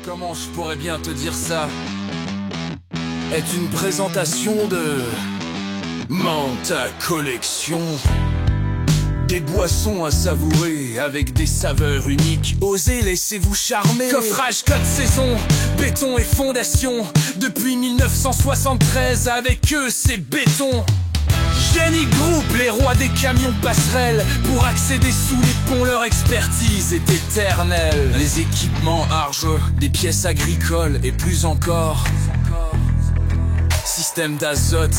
Comment je pourrais bien te dire ça, est une présentation de Manta Collection. Des boissons à savourer avec des saveurs uniques. Osez, laissez-vous charmer. Coffrage code saison, béton et fondation. Depuis 1973, avec eux c'est béton. Génie Group, les rois des camions passerelles. Pour accéder sous les ponts, leur expertise est éternelle. Les équipements argeux, des pièces agricoles et plus encore. Système d'azote,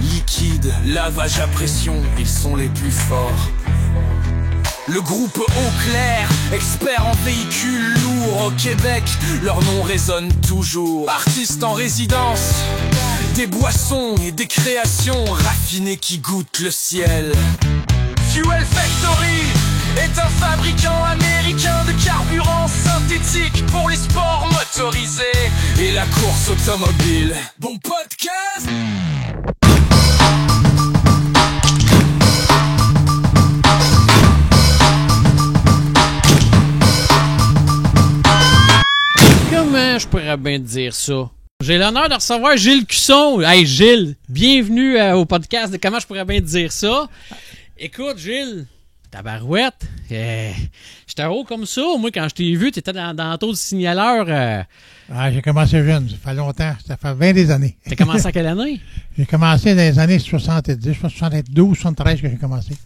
liquide, lavage à pression, ils sont les plus forts. Le groupe Eau-Claire, expert en véhicules lourds au Québec, leur nom résonne toujours. Artistes en résidence, des boissons et des créations raffinées qui goûtent le ciel. Fuel Factory est un fabricant américain de carburant synthétique pour les sports motorisés et la course automobile. Bon podcast! Comment je pourrais bien te dire ça? J'ai l'honneur de recevoir Gilles Cusson. Hey Gilles, bienvenue au podcast de Comment je pourrais bien te dire ça. Écoute Gilles, tabarouette, j'étais haut comme ça. Moi quand je t'ai vu, t'étais dans le taux de signaleur. J'ai commencé jeune, ça fait longtemps, ça fait 20 des années. T'as commencé à quelle année? J'ai commencé dans les années 70, je pense 72, 73 que j'ai commencé.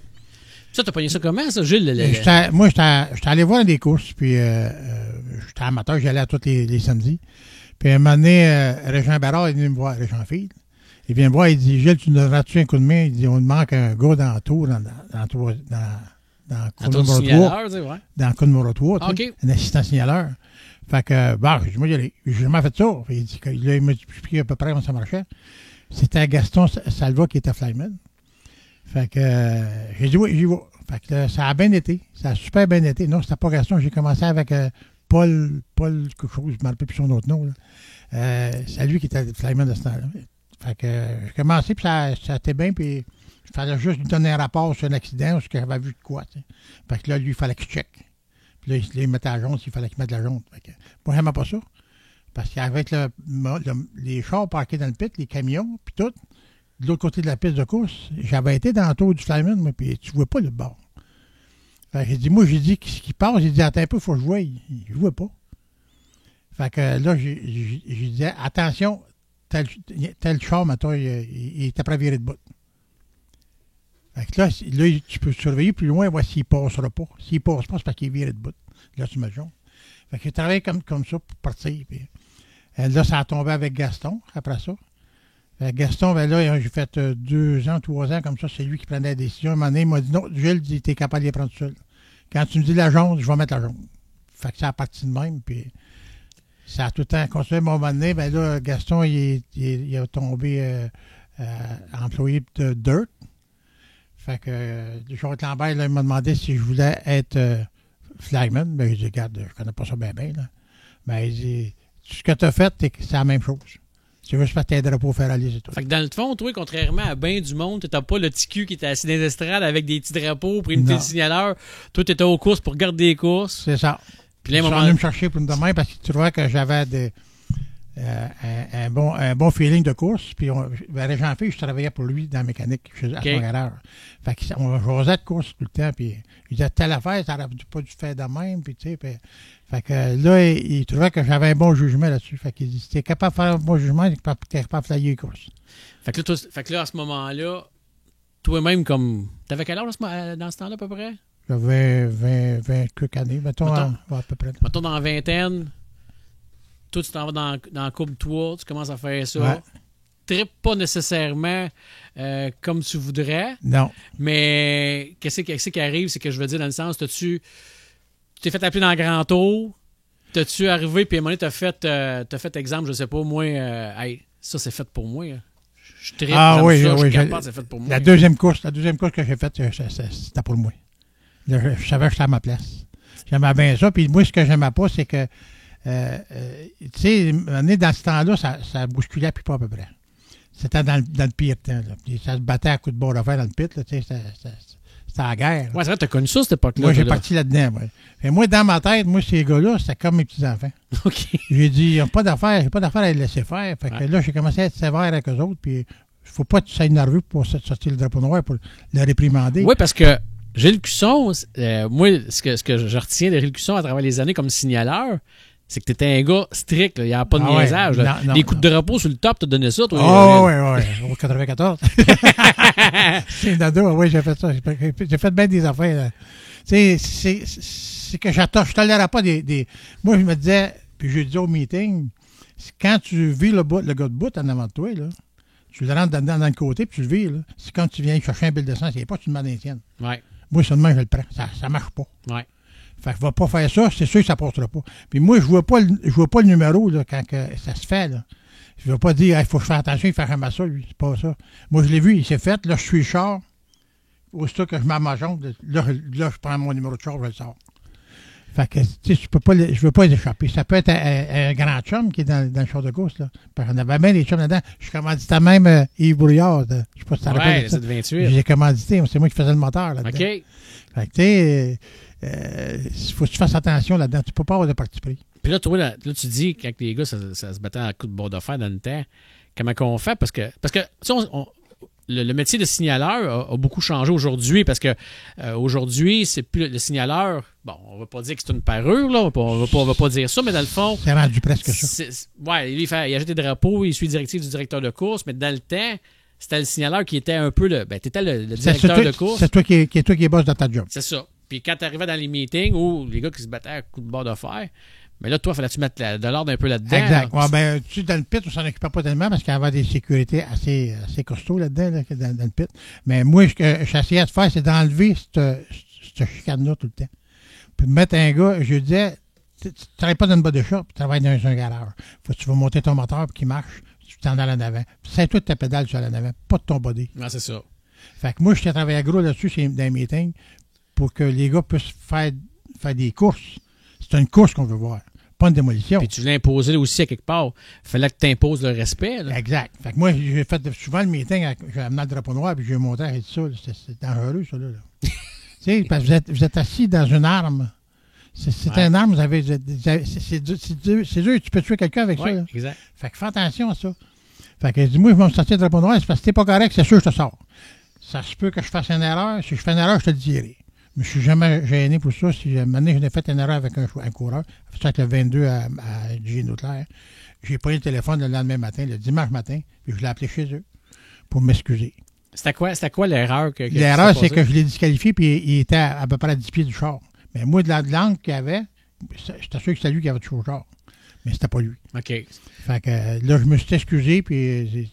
Ça, t'as pogné ça comment ça Gilles? Moi j'étais allé voir des courses, puis j'étais amateur, j'allais à tous les samedis. Puis à un moment donné, Régent Barrard est venu me voir, Régent Field. Il vient me voir, il dit, Gilles, tu nous donneras-tu un coup de main? Il dit, on te manque un gars dans le tour, dans le coup numéro 3. Ouais. Dans le coup numéro 3, okay. Un assistant signaleur. Fait que, j'ai dit, moi, j'ai jamais fait ça. Il dit, il m'a expliqué à peu près comment ça marchait. C'était Gaston Salva qui était flyman. Fait que, j'ai dit, oui, j'y vais. Fait que ça a bien été. Ça a super bien été. Non, c'était pas Gaston. J'ai commencé avec Paul quelque chose, je ne me rappelle plus son autre nom. C'est lui qui était flyman de ce temps-là. Fait que j'ai commencé, puis ça a été bien, puis il fallait juste lui donner un rapport sur un accident, parce que j'avais vu de quoi, tu sais. Fait que là, lui, il fallait qu'il check. Puis là, il mettait la jaune, il fallait qu'il mette la jaune. Fait que, moi, j'aimais pas ça. Parce qu'avec les chars parqués dans le pit, les camions, puis tout, de l'autre côté de la piste de course, j'avais été dans le tour du flyman, moi, puis tu vois pas le bord. Fait que j'ai dit, ce qui passe, j'ai dit, attends un peu, il faut que je voie. Il ne voit pas. Fait que là, j'ai dit, attention, tel char, maintenant, il est après virer de bout. Fait que là, tu peux surveiller plus loin, voir s'il ne passera pas. S'il ne passe pas, c'est parce qu'il est viré de bout. Là, tu me jaune. Fait que j'ai travaillé comme ça pour partir. Puis, là, ça a tombé avec Gaston, après ça. Gaston, là, j'ai fait 2 ans, 3 ans comme ça, c'est lui qui prenait la décision. À un moment donné, il m'a dit, non, Gilles, tu es capable de les prendre tout seul. Quand tu me dis la jaune, je vais mettre la jaune. Fait que ça a parti de même, puis ça a tout le temps continué. À un moment donné, là, Gaston, il a tombé employé de Dirt. Fait que Georges Lambert, là, il m'a demandé si je voulais être flagman. J'ai dit, regarde, je connais pas ça bien, là. Il dit, ce que tu as fait, c'est la même chose. C'est juste parce que t'as un drapeau ferrali, c'est tout. Fait que dans le fond, toi, contrairement à bien du monde, t'as pas le petit cul qui était assis dans les estrades avec des petits drapeaux pour imiter le signaleur. Toi, t'étais aux courses pour garder des courses. C'est ça. Puis là, ils sont venus me chercher pour une demain parce qu'ils trouvaient que j'avais un bon feeling de course. Puis, Régent Field, je travaillais pour lui dans la mécanique à son garage. Fait qu'on jasait de course tout le temps. Puis, il disait, telle affaire, ça n'aurait pas dû faire de même. Puis, tu sais, fait que là, il trouvait que j'avais un bon jugement là-dessus. Fait qu'il dit, si t'es capable de faire un bon jugement, t'es capable de flyer les courses. Fait que là, à ce moment-là, toi-même, comme. T'avais quel âge dans ce temps-là, à peu près? J'avais 20 quelques années, mettons à peu près. Mettons dans la vingtaine, toi, tu t'en vas dans la courbe 3, tu commences à faire ça. Ouais. Trippe pas nécessairement comme tu voudrais. Non. Mais qu'est-ce qui arrive, c'est que je veux dire, dans le sens, tu t'es fait appeler dans le grand tour, t'as-tu arrivé, puis à un moment donné, t'as fait exemple, je sais pas, moi, hey, ça c'est fait pour moi. Je trippe oui, ça, oui, je capable, c'est fait pour moi. La deuxième course que j'ai faite, c'était pour moi. Là, je savais que j'étais à ma place. J'aimais bien ça. Puis moi, ce que j'aimais pas, c'est que, tu sais, dans ce temps-là, ça bousculait plus pas à peu près. C'était dans le pire temps. Là. Puis ça se battait à coups de bord de fer dans le pit. Là, tu sais, c'était la guerre. Ouais, c'est vrai, t'as connu ça, cette époque-là. Moi, j'ai toi, là. parti là-dedans. Ouais. Et moi, dans ma tête, moi, ces gars-là, c'était comme mes petits-enfants. OK. J'ai dit, j'ai pas d'affaire à les laisser faire. Fait que là, j'ai commencé à être sévère avec eux autres, puis il faut pas que tu sois nerveux pour sortir le drapeau noir pour le réprimander. Oui, parce que Gilles Cusson, moi, ce que je retiens de Gilles Cusson à travers les années comme signaleur, c'est que t'étais un gars strict, là. Il n'y a pas de Ah ouais. niaisage. Là. Non, Les coups de drapeau sur le top, t'as donné ça, toi? Oh, oui. Au 94. C'est Nado, oui, j'ai fait ça. J'ai fait bien des affaires. Là. C'est que je tolérais pas des. Moi, je me disais, puis je disais au meeting, quand tu vis le gars de bout en avant de toi, là, tu le rentres dans le côté, puis tu le vis, là. C'est quand tu viens chercher un bill d'essence, il n'y a pas, tu demandes un tienne. Ouais. Moi, seulement, je le prends. Ça marche pas. Ouais. Fait que va pas faire ça, c'est sûr que ça passera pas. Puis moi, je vois pas le numéro là, quand que ça se fait. Là. Je ne veux pas dire, il faut que je fasse attention, il fait un ça, lui. C'est pas ça. Moi, je l'ai vu, il s'est fait. Là, je suis le char. Aussitôt que je mets ma jambe, là, je prends mon numéro de char, je le sors. Fait que, tu sais, je veux pas les échapper. Ça peut être un grand chum qui est dans le char de gauche, là. Parce qu'on avait bien des chums là-dedans. Je commandité même Yves Brouillard. Je sais pas si tu te rappelles de ça. C'est de 28. J'ai commandité, c'est moi qui faisais le moteur là-dedans. OK. Fait que, tu sais, il faut que tu fasses attention là-dedans. Tu peux pas avoir de parti pris. Puis là, toi, là, tu dis, quand les gars, ça se battait à coups de bord de fer dans le temps, comment qu'on fait? Parce que tu sais, le métier de signaleur a beaucoup changé aujourd'hui parce que aujourd'hui, c'est plus le signaleur. Bon, on va pas dire que c'est une parure, là. On va pas dire ça, mais dans le fond. C'est rendu presque ça. Ouais, il achète des drapeaux, il suit les directives du directeur de course, mais dans le temps, c'était le signaleur qui était un peu le. Ben, t'étais le directeur de course. C'est toi qui es boss dans ta job. C'est ça. Puis quand tu arrivais dans les meetings où les gars qui se battaient à coups de bord de fer, mais là, toi, fallait-tu mettre de l'ordre un peu là-dedans? Exact. Là? Ouais, ben, tu sais, dans le pit, on s'en occupait pas tellement parce qu'il y avait des sécurités assez costauds là-dedans, là, dans le pit. Mais moi, ce que j'essayais de faire, c'est d'enlever cette chicane-là tout le temps. Puis de mettre un gars, je disais, tu travailles pas dans une boîte de shop, tu travailles dans un garage. Faut que tu vas monter ton moteur pour qu'il marche, tu t'en as en avant. C'est toi de ta pédale sur l'en avant, pas de ton body. Non, c'est ça. Fait que moi, je travaillé gros là-dessus dans les meetings pour que les gars puissent faire des courses. C'est une course qu'on veut voir, pas une démolition. Puis tu voulais imposer aussi à quelque part. Il fallait que tu imposes le respect. Là. Exact. Fait que moi, j'ai fait souvent le meeting, j'ai amené le drapeau noir, puis j'ai monté et tout ça. C'est dangereux, ça, là. Tu sais, parce que vous êtes assis dans une arme. C'est une arme, c'est dur, tu peux tuer quelqu'un avec ça. Là. Exact. Fait que fais attention à ça. Fait que dis-moi, je vais me sortir le drapeau noir, c'est parce que t'es pas correct, c'est sûr que je te sors. Ça se peut que je fasse une erreur. Si je fais une erreur, je te le dirai. Mais je ne suis jamais gêné pour ça. Si une année, j'ai fait une erreur avec un coureur, c'est avec le 22 à Gino-Claire. J'ai pris le téléphone le lendemain matin, le dimanche matin, puis je l'ai appelé chez eux pour m'excuser. C'était quoi l'erreur que l'erreur, c'est que je l'ai disqualifié, puis il était à peu près à 10 pieds du char. Mais moi, de l'angle qu'il y avait, j'étais sûr que c'était lui qui avait touché au char. Mais c'était pas lui. OK. Fait que là, je me suis excusé, puis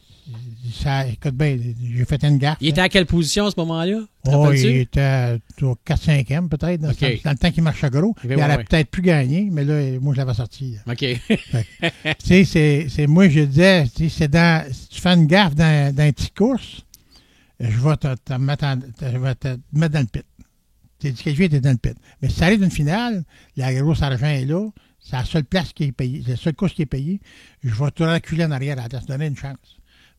ça, écoute bien, j'ai fait une gaffe. Il était à quelle position à ce moment-là? Il était au 4-5e peut-être, dans le temps qu'il marchait gros. Il aurait peut-être pu gagner, mais là, moi, je l'avais sorti. Là. OK. Tu sais, c'est moi, je disais, si tu fais une gaffe dans une petite course, je vais te mettre dans le pit. T'es disqualifié, t'es dans le pit. Mais si ça arrive d'une finale, la grosse argent est là, c'est la seule place qui est payée, c'est la seule course qui est payée, je vais te reculer en arrière à te donner une chance.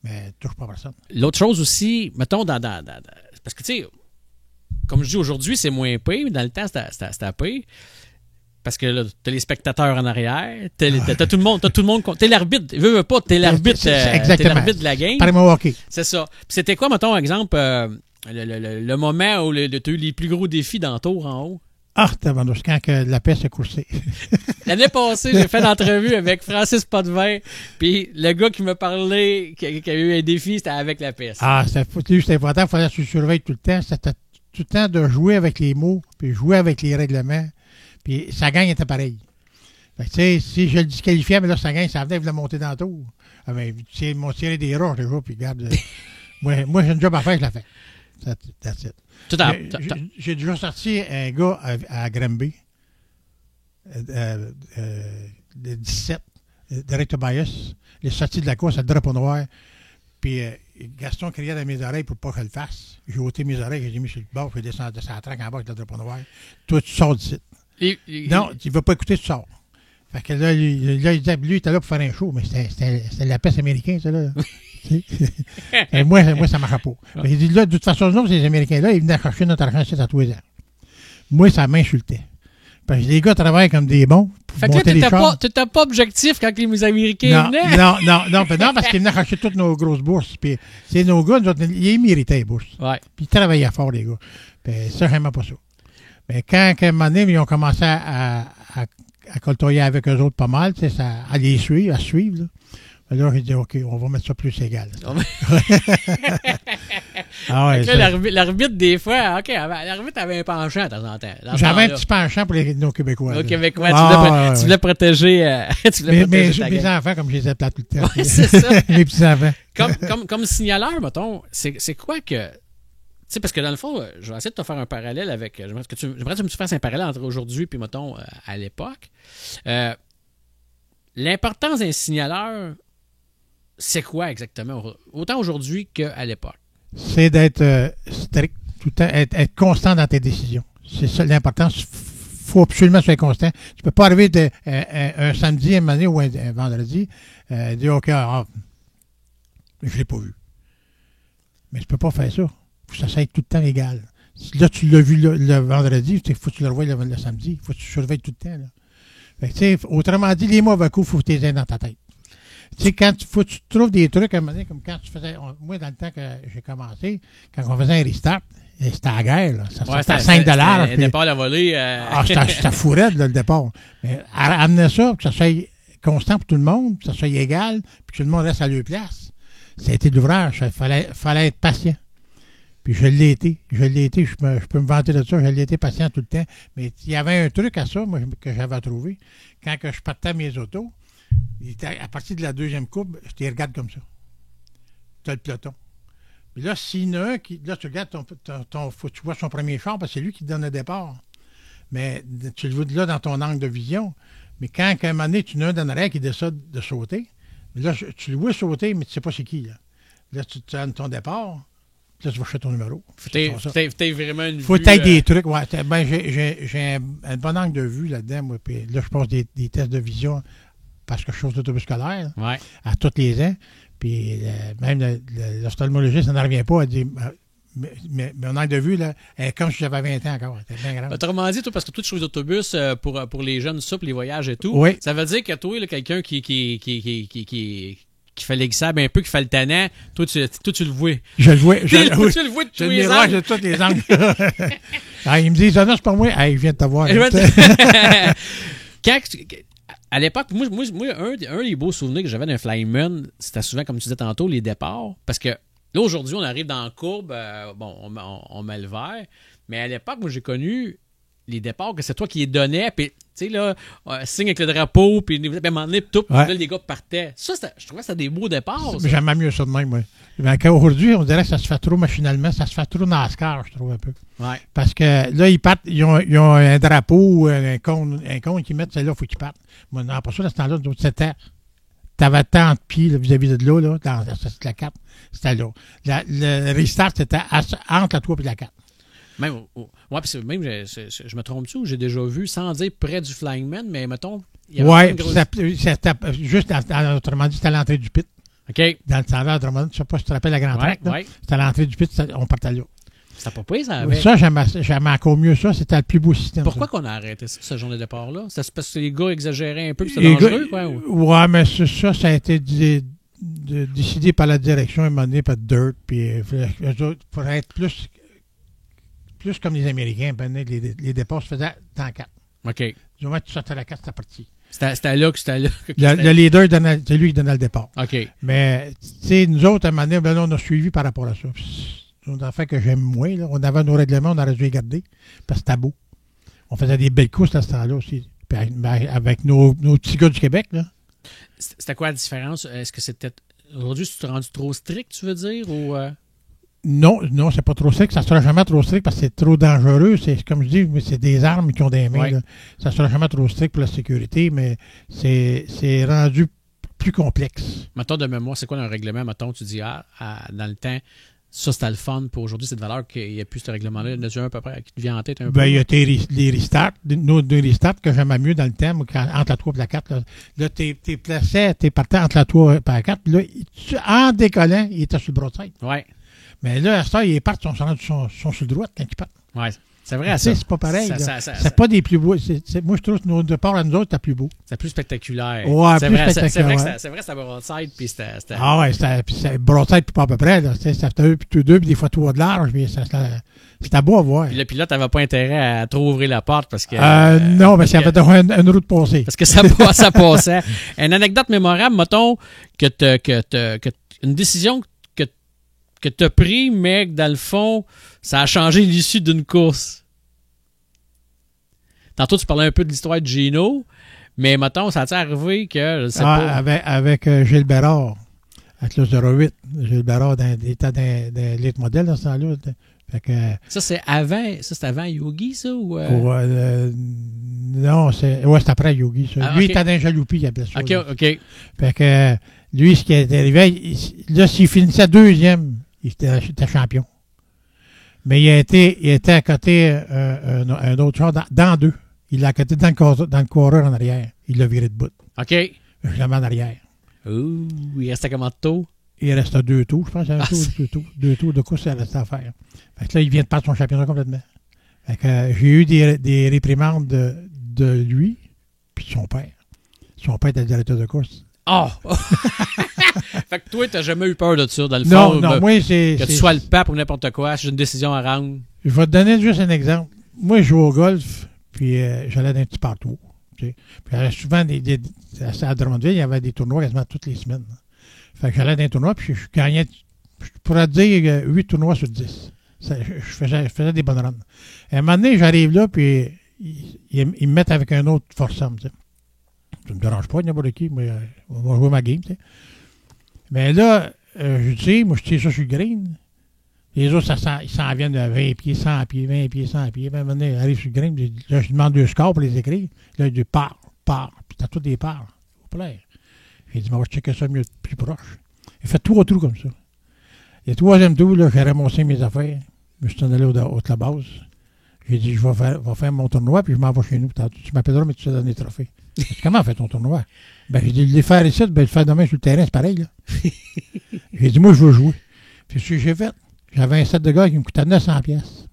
Mais touche pas personne. L'autre chose aussi, mettons, parce que, tu sais, comme je dis aujourd'hui, c'est moins payé, mais dans le temps, c'était payé. Parce que là, t'as les spectateurs en arrière, t'as tout le monde, t'es l'arbitre, veux pas, t'es l'arbitre de la game. Pareil, hockey. C'est ça. Puis c'était quoi, mettons, exemple, le moment où t'as eu les plus gros défis dans le tour en haut? Ah, tabarnouche, quand que la peste a coursé. L'année passée, j'ai fait l'entrevue avec Francis Potvin, puis le gars qui me parlait, qui a eu un défi, c'était avec la peste. Ah, c'était important, il fallait se surveiller tout le temps. C'était tout le temps de jouer avec les mots, puis jouer avec les règlements, puis sa gagne était pareille. Fait que, tu sais, si je le disqualifiais, mais là, sa gagne, ça venait, il voulait monter dans le tour. Ah, ben, ils m'ont tiré des roches déjà, puis regarde, moi, j'ai une job à faire, je la fais. That's it. J'ai déjà sorti un gars à Granby, le 17, Derek Tobias. Il est sorti de la course à drapeau noir. Puis Gaston criait dans mes oreilles pour pas que je le fasse. J'ai ôté mes oreilles, j'ai mis sur le bord, j'ai descendu sur la traque en bas avec le drapeau noir. Toi, tu sors du site. Non, tu ne veux pas écouter, tu sors. Fait que là, il disait, lui, il était là pour faire un show, mais c'était la peste américaine, ça, là. tu sais. Et moi, ça ne marchait pas. J'ai dit, là, de toute façon, nous, ces Américains-là, ils venaient chercher notre argent ici à tous les ans. Moi, ça m'insultait. Parce que les gars travaillent comme des bons. Fait que là, t'étais pas objectif quand les Américains venaient? Non, parce qu'ils venaient chercher toutes nos grosses bourses. Puis, c'est nos gars, ils méritaient les bourses. Ouais. Puis, ils travaillaient fort, les gars. Puis, ça, j'aimais pas ça. Mais quand, à un moment donné, ils ont commencé à coltoyer avec eux autres pas mal, tu sais, à les suivre, là. Alors, j'ai dit, OK, on va mettre ça plus égal. Ah ouais, là, l'arbitre, des fois, OK, l'arbitre avait un penchant de temps en temps. J'avais un petit penchant pour nos Québécois. Nos Québécois, tu voulais protéger, mais mes enfants, comme je les appelais tout le temps. Oui, c'est ça. Mes petits-enfants. Comme signaleur, mettons, c'est quoi que... Tu sais, parce que dans le fond, je vais essayer de te faire un parallèle avec... J'aimerais que tu me fasses un parallèle entre aujourd'hui puis, mettons, à l'époque. L'importance d'un signaleur, c'est quoi exactement? Autant aujourd'hui qu'à l'époque. C'est d'être strict, tout le temps, être constant dans tes décisions. C'est ça l'importance. Il faut absolument être constant. Tu peux pas arriver un samedi, un mardi ou un vendredi, dire OK, je l'ai pas vu. Mais tu peux pas faire ça. Faut que ça soit tout le temps égal. Là, tu l'as vu le vendredi, il faut que tu le revoies le samedi. Il faut que tu surveilles tout le temps. Là. Fait que, autrement dit, les mauvais coups, il faut que tu les aies dans ta tête. Tu sais, quand tu trouves des trucs, à un moment donné, comme quand tu faisais... moi, dans le temps que j'ai commencé, quand on faisait un restart, c'était à la guerre. Là. C'était à 5 $. Un départ à la volée. C'était fourrette, le départ. Mais amener ça, que ça soit constant pour tout le monde, que ça soit égal, puis que tout le monde reste à leur place. Ça a été de l'ouvrage. Il fallait être patient. Puis je l'ai été. Je peux me vanter de ça. Je l'ai été patient tout le temps. Mais il y avait un truc à ça, moi, que j'avais trouvé. Quand que je partais à mes autos, à partir de la deuxième courbe, je te regarde comme ça. Tu as le peloton. Puis là, s'il y en a un qui. Là, tu regardes tu vois son premier char, parce que c'est lui qui te donne le départ. Mais tu le vois là dans ton angle de vision. Mais quand, à un moment donné, tu en as un dans l'arrière qui décide de sauter, là, tu le vois sauter, mais tu ne sais pas c'est qui. Là, tu donnes ton départ. Là, tu vas chercher ton numéro. Faut t'aies vraiment une vue. Faut t'aider des trucs. Ouais, j'ai un bon angle de vue là-dedans. Moi, puis là, je passe des tests de vision parce que je suis aux autobus scolaires à tous les ans. Puis même l'ophtalmologiste, ça n'en revient pas. Elle dit, mais mon angle de vue, là, comme si j'avais 20 ans encore. C'était bien grave. Autrement dit, toi, parce que toi, tu joues aux autobus pour les jeunes, ça, pour les voyages et tout. Oui. Ça veut dire que toi, là, quelqu'un qui fait l'exable un peu, qui fait le tannant, toi, tu le vois. Je le vois. Tu le vois de tous les angles. De tous les angles. Ils me disent, non, c'est pas moi. Il vient de te voir. À l'époque, moi un des beaux souvenirs que j'avais d'un flyman, c'était souvent, comme tu disais tantôt, les départs. Parce que là, aujourd'hui, on arrive dans la courbe, on met le vert. Mais à l'époque, moi, j'ai connu les départs que c'est toi qui les donnais, puis tu sais, là, signe avec le drapeau, puis à un moment donné, là, les gars partaient. Ça, je trouvais que c'était des beaux départs. J'aimais mieux ça de même, moi. Mais aujourd'hui, on dirait que ça se fait trop machinalement, ça se fait trop NASCAR, je trouve un peu. Ouais. Parce que là, ils partent, ils ont un drapeau, un cône qu'ils mettent, c'est là, il faut qu'ils partent. Moi, non, pas ça, dans ce temps-là, c'était. T'avais tant de pieds là, vis-à-vis de là, dans la 4, c'était là. Le restart, c'était entre la 3 et la 4. Même, je me trompe-tu ou j'ai déjà vu, sans dire près du Flying Man, mais mettons... Oui, c'était juste, autrement dit, c'était à l'entrée du pit. OK. Dans le temps-là, autrement dit, je ne sais pas si tu te rappelles la Grand Track, c'était à l'entrée du pit, on partait là. Ça n'a pas pris, ça avait... Ça, j'aimais encore mieux ça, c'était le plus beau système. Pourquoi qu'on a arrêté ça, ce genre de départ-là? C'est parce que les gars exagéraient un peu, que c'était dangereux, quoi? Ouais, mais ça a été décidé par la direction, à un moment donné, par Dirt, puis pour être plus comme les Américains, les départs se faisaient dans 4. OK. Du moment que tu sortais la 4, c'était parti. C'était là. Le leader, c'est lui qui donnait le départ. OK. Mais, tu sais, nous autres, à un moment donné, on a suivi par rapport à ça. C'est une affaire que j'aime moins. Là. On avait nos règlements, on aurait dû les garder, parce que c'était beau. On faisait des belles courses à ce temps-là aussi. Puis avec nos petits gars du Québec, là. C'était quoi la différence? Est-ce que c'était... Aujourd'hui, tu t'es rendu trop strict, tu veux dire, ou... Non, c'est pas trop strict. Ça ne sera jamais trop strict parce que c'est trop dangereux. C'est comme je dis, c'est des armes qui ont des mains. Là. Ça ne sera jamais trop strict pour la sécurité, mais c'est rendu plus complexe. Mettons de mémoire, c'est quoi un règlement? Mettons, tu dis, dans le temps, Ça, c'était le fun pour aujourd'hui, cette valeur qu'il n'y a plus ce règlement-là. Il y en a un à peu près qui te vient en tête un peu. Ben, il y a les restarts, nos deux restarts que j'aimais mieux dans le temps, moi, entre la 3 et la 4. Là t'es placé, t'es parti entre la 3 et la 4. Là, en décollant, il était sur le broadside. Ouais. Mais là, à ce temps, ils partent, sont sur le droit quand ils partent. Ouais. C'est vrai, ça. C'est pas pareil. Ça, c'est pas des plus beaux. Moi, je trouve que nos départs à nous autres, c'était plus beau. C'est plus spectaculaire. Ouais, c'est plus vrai, spectaculaire. C'est vrai, c'était broadside, puis c'était... Ah ouais, c'était broadside, puis pas à peu près. Là. Ça fait eux, puis tous deux, puis des fois 3 de large. C'était beau à voir. Puis là, t'avais pas intérêt à trop ouvrir la porte parce que... non, parce qu'il y avait une route passée. Parce que ça passait. Une anecdote mémorable, mettons, que une décision que t'as pris, mais que dans le fond, ça a changé l'issue d'une course. Tantôt, tu parlais un peu de l'histoire de Gino, mais mettons, ça t'est arrivé que, je sais pas... Avec Gilles Bérard, avec le 08. Gilles Bérard était dans l'élite modèle dans ce temps-là. Fait que, ça, c'était avant Yogi, ça? Ou non, c'est après Yogi, ça. Ah, lui, okay. il était dans Jaloupi, il appelait ça. OK. Fait que, lui, ce qui est arrivé, là, s'il finissait deuxième, il était champion. Mais il était à côté un autre char dans deux. Il l'a à côté dans le coureur en arrière. Il l'a viré de bout. OK. Jamais en arrière. Ouh, il restait comment de tôt? Il restait 2 tours, je pense. Deux tours de course, il restait à faire. Fait que là, il vient de perdre son championnat complètement. Fait que j'ai eu des réprimandes de lui puis de son père. Son père était directeur de course. Oh! Fait que toi, t'as jamais eu peur de ça, dans le fond? Non, moi, c'est... Que tu sois le pape ou n'importe quoi, si j'ai une décision à rendre. Je vais te donner juste un exemple. Moi, je jouais au golf, puis j'allais dans un petit partout. Tu sais. Puis il y avait souvent à Drummondville, il y avait des tournois quasiment toutes les semaines. Fait que j'allais dans un tournoi, puis je gagnais, je pourrais te dire, 8 tournois sur 10. Je faisais des bonnes runs. À un moment donné, j'arrive là, puis ils me mettent avec un autre foursome, tu sais. Ça ne me dérange pas, n'importe qui, mais on va jouer ma game, tu sais. Mais là, je dis, moi, je tire ça sur le green. Les autres, ils s'en viennent de 20 pieds, 100 pieds, 20 pieds, 100 pieds. Puis à un moment donné, ils arrivent sur le green, là, je demande 2 scores pour les écrire. Là, je dis, pars. Puis t'as tous des parts. Au plaire. J'ai dit, on va checker ça mieux, plus proche. Il fait 3 trous comme ça. Le 3e tour, là, j'ai ramassé mes affaires. Je me suis allé au de la base. J'ai dit, je vais faire mon tournoi, puis je m'en vais chez nous. Tu m'appelleras, mais tu te donnes des trophées. Comment fait ton tournoi? Ben, j'ai dit, le faire ici, ben, le faire demain sur le terrain, c'est pareil, là. J'ai dit, moi, je veux jouer. Puis ce que j'ai fait, j'avais un set de gars qui me coûtait 900 pièces.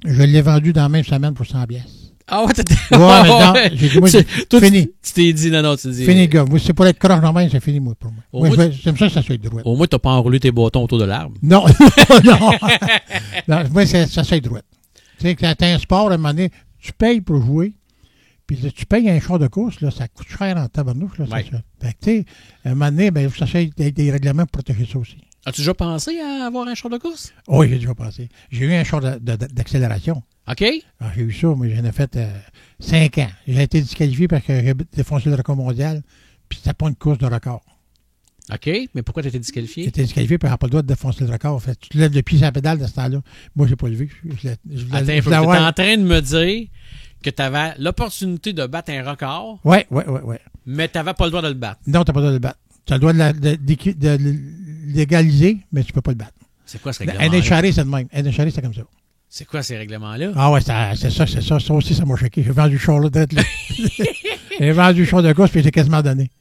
Je l'ai vendu dans la même semaine pour 100 pièces. Ah ouais, ouais, j'ai dit, moi, toi, fini. Tu t'es dit, non, tu dis. Fini, gars. Moi, c'est pour être croche normal, c'est fini, moi, pour moi. J'aime ça que ça soit droit. Au moins, t'as pas enroulé tes bâtons autour de l'arbre. Non, non. Moi, ça soit droit. Tu sais, quand t'as un sport, à un moment donné, tu payes pour jouer. Puis là, tu payes un char de course, là, ça coûte cher en tabarnouche. Là, ouais. Ça. Fait que, tu sais, à un moment donné, ben, ça fait des règlements pour protéger ça aussi. As-tu déjà pensé à avoir un char de course? Oui, j'ai déjà pensé. J'ai eu un char d'accélération. OK. Alors, j'ai eu ça, mais j'en ai fait 5 ans. J'ai été disqualifié parce que j'ai défoncé le record mondial, puis c'était pas une course de record. OK, mais pourquoi tu étais disqualifié? J'étais disqualifié parce que j'ai pas le droit de défoncer le record. En fait, tu te lèves le pied sur la pédale de ce temps-là. Moi, j'ai pas levé. Attends, tu es en train de me dire que tu avais l'opportunité de battre un record. Oui. Mais tu n'avais pas le droit de le battre. Non, tu n'as pas le droit de le battre. Tu as le droit de l'égaliser, mais tu peux pas le battre. C'est quoi ce règlement-là? NHRA, c'est de même. NHRA, c'est comme ça. C'est quoi ces règlements-là? Ah ouais, c'est ça. Ça aussi, ça m'a choqué. J'ai vendu le char là, direct là. J'ai vendu le char de course, puis j'ai quasiment donné.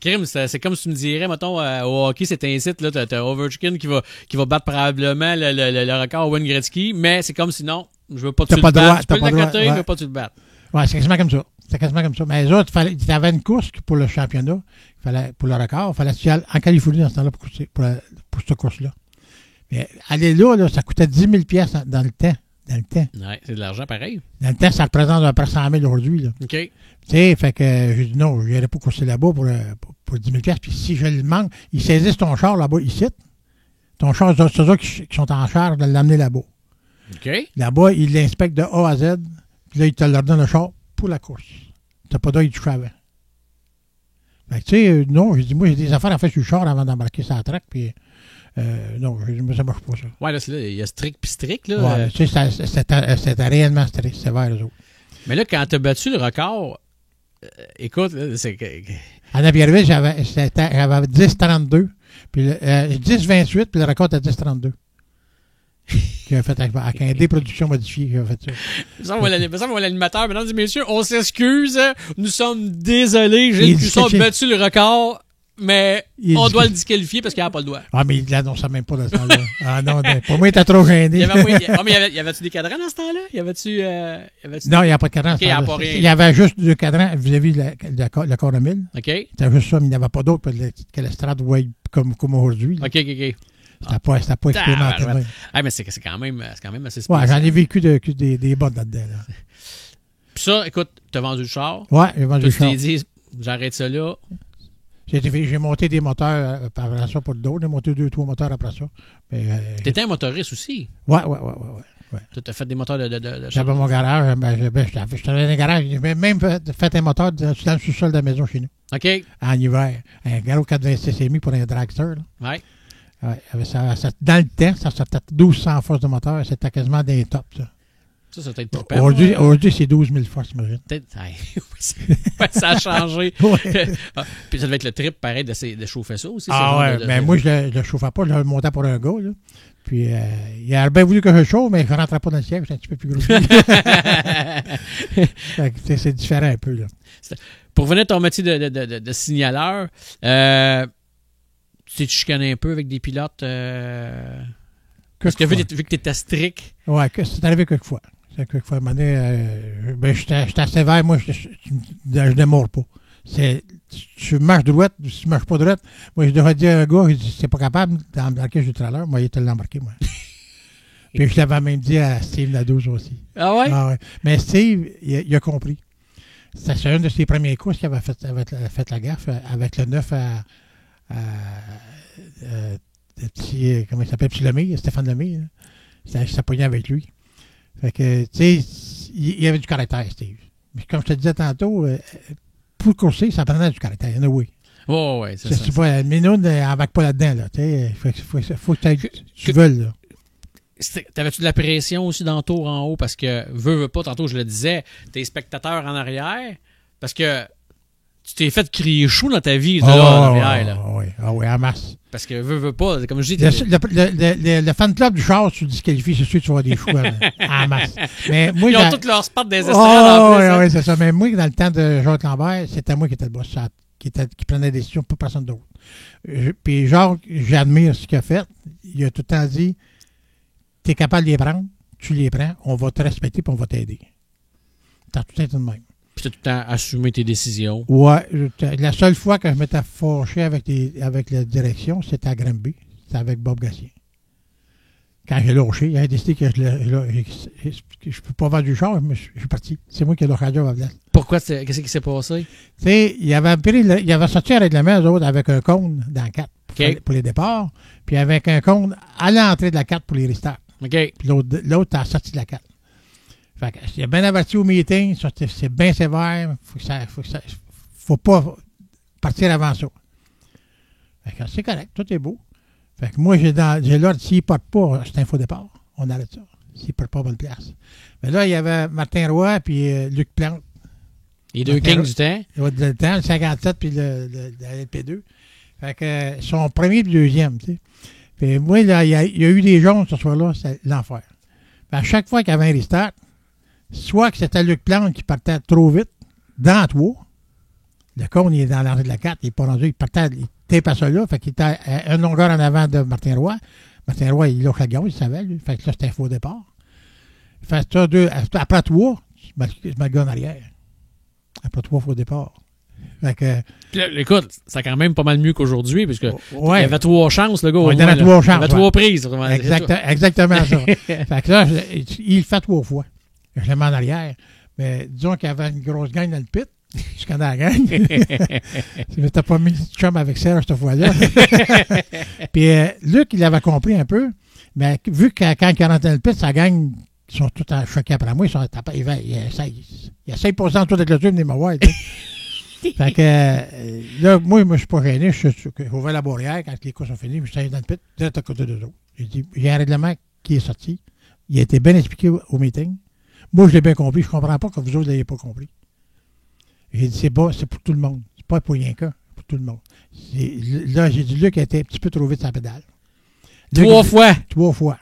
Crime, c'est comme si tu me dirais, mettons, au hockey, c'est un site, là, t'as Ovechkin qui va battre probablement le record Wayne Gretzky, mais c'est comme si non, je veux pas que tu le battes. Tu peux l'accoter, je veux pas que tu le battes. Ouais, c'est quasiment comme ça. C'est quasiment comme ça. Mais les autres, tu avais une course pour le championnat, pour le record, il fallait que tu ailles en Californie dans ce temps-là pour cette course-là. Mais aller là, ça coûtait 10 000 pièces dans le temps. Ouais, c'est de l'argent pareil. Dans le temps, ça représente à peu près 100 000 aujourd'hui. Là. OK. Tu sais, fait que j'ai dit non, je n'irai pas courser là-bas pour 10 000 pièces. Puis si je le manque, ils saisissent ton char là-bas, ici. Ton char, c'est eux qui sont en charge de l'amener là-bas. OK. Là-bas, ils l'inspectent de A à Z. Puis là, ils te leur donnent le char pour la course. Tu n'as pas d'œil du avant. Fait que tu sais, non, j'ai dit, moi, j'ai des affaires à faire sur le char avant d'embarquer sur la track. Puis non, moi, ça marche pas, ça. Ouais, là, c'est là, il y a strict puis strict, là. Ouais, tu sais, c'était réellement strict, sévère, eux autres. Mais là, quand tu as battu le record, écoute, c'est que. À Napierville, j'avais 10-32, puis 10-28, puis le record était 10-32. qui a fait avec un dé production modifié qui a fait ça. Ça, on voit l'animateur. Mesdames et messieurs, on s'excuse. Nous sommes désolés. Gilles Cusson a battu le record. Mais on doit le disqualifier parce qu'il n'a pas le doigt. Ah, mais il l'annonçait même pas dans ce temps-là. Ah non, pour moi, il était trop gêné. Y avait-tu des cadrans dans ce temps-là? Non, il n'y a pas de cadran. Okay, il y avait juste deux cadrans vis-à-vis le corps de mille. OK. C'était juste ça, mais il n'y avait pas d'autre que l'estrade comme aujourd'hui. OK. C'était pas expérimenté. Ah, mais c'est quand même assez spécial. Ouais, j'en ai vécu des bottes là-dedans. Là. Puis ça, écoute, t'as vendu le char. Ouais, j'ai vendu le char. Tu t'es dit, j'arrête ça là. J'ai monté des moteurs après ça pour le dos. J'ai monté 2-3 moteurs après ça. T'étais un motoriste aussi? Ouais. Tu as fait des moteurs de J'avais mon garage. J'étais dans un garage. J'ai même fait un moteur dans le sous-sol de la maison chez nous. OK. En hiver. Un gros 426 pour un dragster. Ouais. Dans le temps, ça sortait 1200 forces de moteur. C'était quasiment des tops, ça. Ça peut être pas Aujourd'hui, c'est 12 000 forces, imagine. Ça a changé. Ouais. Puis ça devait être le trip, pareil, de chauffer ça aussi. Mais moi, je ne le chauffais pas. Je le montais pour un gars. Là. Puis, il aurait bien voulu que je chauffe, mais je ne rentrais pas dans le siège. C'est un petit peu plus gros. C'est différent un peu. Là. Pour revenir à ton métier de signaleur, tu chicanais un peu avec des pilotes? Parce que vu que tu étais strict. Oui, c'est arrivé quelquefois. Quelquefois, à un moment donné, j'étais sévère. Moi, je ne démords pas. Tu marches droite, si tu ne marches pas droite. Moi, je devrais dire à un gars, c'est pas capable d'embarquer sur le trailer. Moi, il était l'embarquer, moi. Puis je l'avais même dit à Steve Nadeau aussi. Ah ouais? Ah ouais. Mais Steve, il a compris. C'est une de ses premières courses qu'il avait fait la gaffe avec le 9 comment il s'appelle? Petit Lemay, Stéphane Lemay. Ça pognait avec lui. Fait que, tu sais, il y avait du caractère, Steve. Mais comme je te disais tantôt, pour courser, ça prenait du caractère. Oui. Oh, ouais, c'est ça. C'est pas, Minoun n'embarque pas là-dedans. Là, faut que tu veuilles. Là. T'avais-tu de la pression aussi dans le tour en haut? Parce que, veux pas, tantôt je le disais, t'es spectateur en arrière. Parce que tu t'es fait crier chou dans ta vie, en arrière. Oui, en masse. Parce que, veux pas, comme je dis... Le fan club du char, tu disqualifies, c'est sûr que tu vas avoir des choux en masse. Mais moi, ils ont tous leurs spots des estrades en plus. Oui, c'est ça. Mais moi, dans le temps de Jacques Lambert, c'était moi qui étais le boss, qui prenait des décisions, pas personne d'autre. Puis Jacques, j'admire ce qu'il a fait. Il a tout le temps dit, tu es capable de les prendre, tu les prends, on va te respecter puis on va t'aider. T'as tout le temps de même. Puis tu as tout le temps assumé tes décisions. Ouais. La seule fois que je m'étais fâché avec la direction, c'était à Granby. C'était avec Bob Gassien. Quand j'ai lâché, il a décidé que je ne peux pas vendre du char, mais je suis parti. C'est moi qui ai lâché la job à place. Pourquoi? Qu'est-ce qui s'est passé? Tu sais, il avait sorti un règlement, eux autres, avec un cône dans la 4 pour les départs, puis avec un cône à l'entrée de la 4 pour les restarts. OK. Puis l'autre a sorti de la 4. Fait que, il a bien averti au meeting, c'est bien sévère, faut pas partir avant ça. Fait que c'est correct, tout est beau. Fait que moi, j'ai l'ordre, s'il ne porte pas, c'est un faux départ, on arrête ça. S'il ne porte pas, bonne place. Mais là, il y avait Martin Roy et Luc Plante. Les deux kings du temps. Du temps, le 57 puis le LP2. Fait que son premier et deuxième, tu sais. Puis moi, là, il y a eu des jaunes ce soir-là, c'est l'enfer. À chaque fois qu'il y avait un restart, soit que c'était Luc Plante qui partait trop vite, dans toi. Le cône, il est dans l'entrée de la 4, il n'est pas rendu, il était pas ça là, fait qu'il était à une longueur en avant de Martin Roy. Martin Roy, il lâche la gauche, il savait, lui. Fait que là, c'était un faux départ. Fait que après toi, je me le gars en arrière. Après toi, faux départ. Fait que, là, écoute, c'est quand même pas mal mieux qu'aujourd'hui, puisque il y avait 3 chances, le gars. Il y avait 3 chances. Il y avait 3 prises. Exactement ça. Fait que là, il fait 3 fois. Je l'ai mis en arrière. Mais disons qu'il y avait une grosse gang dans le pit. Jusqu'à dans la gang. Je m'étais pas mis de chum avec Serge cette fois-là. Puis Luc, il avait compris un peu. Mais vu que quand il rentre dans le pit, sa gang, ils sont tous choqués après moi. Il y a 5% de taux de clôture de m'avoir. Fait que là, moi, je suis pas gêné. J'ai ouvert la barrière quand les courses sont finies. Je suis allé dans le pit, direct à côté d'eux autres. J'ai dit, il y a un règlement qui est sorti. Il a été bien expliqué au meeting. Moi, je l'ai bien compris. Je ne comprends pas que vous autres ne l'ayez pas compris. J'ai dit, c'est pour tout le monde. C'est pas pour rien qu'un, pour tout le monde. Là, j'ai dit, Luc a été un petit peu trop vite sur la pédale. 3 fois. 3 fois.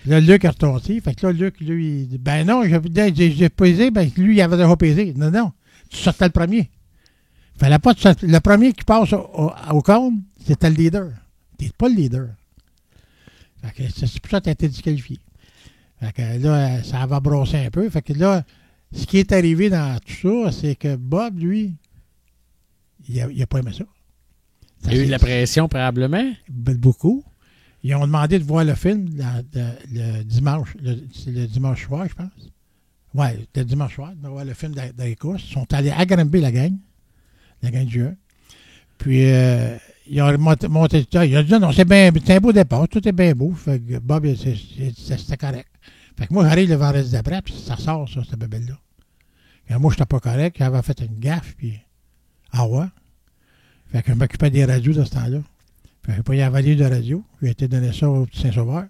Là, Luc est retourné. Fait que là, Luc, lui, il dit, ben non, j'ai pesé. Ben, lui, il avait déjà pesé. Non, non, tu sortais le premier. Fallait pas le premier qui passe au compte, c'était le leader. T'es pas le leader. Fait que c'est pour ça que tu as été disqualifié. Fait que là, ça va brosser un peu. Fait que là, ce qui est arrivé dans tout ça, c'est que Bob, lui, il a pas aimé ça. Il y a eu de la pression, probablement. Beaucoup. Ils ont demandé de voir le film le dimanche. C'est le dimanche soir, je pense. Oui, le dimanche soir, de voir le film d'Écosse. Ils sont allés à Granby, la gang du 1. Puis, ils ont monté. Ils ont dit non, c'est un beau départ, tout est bien beau. Fait que Bob, c'était correct. Fait que moi, j'arrive le vendredi d'après, puis ça sort, ça, cette bébelle-là. Et moi, j'étais pas correct, j'avais fait une gaffe, puis. Ah ouais? Fait que je m'occupais des radios de ce temps-là. Fait que j'ai pris un valier de radio, j'ai été donné ça au petit Saint-Sauveur.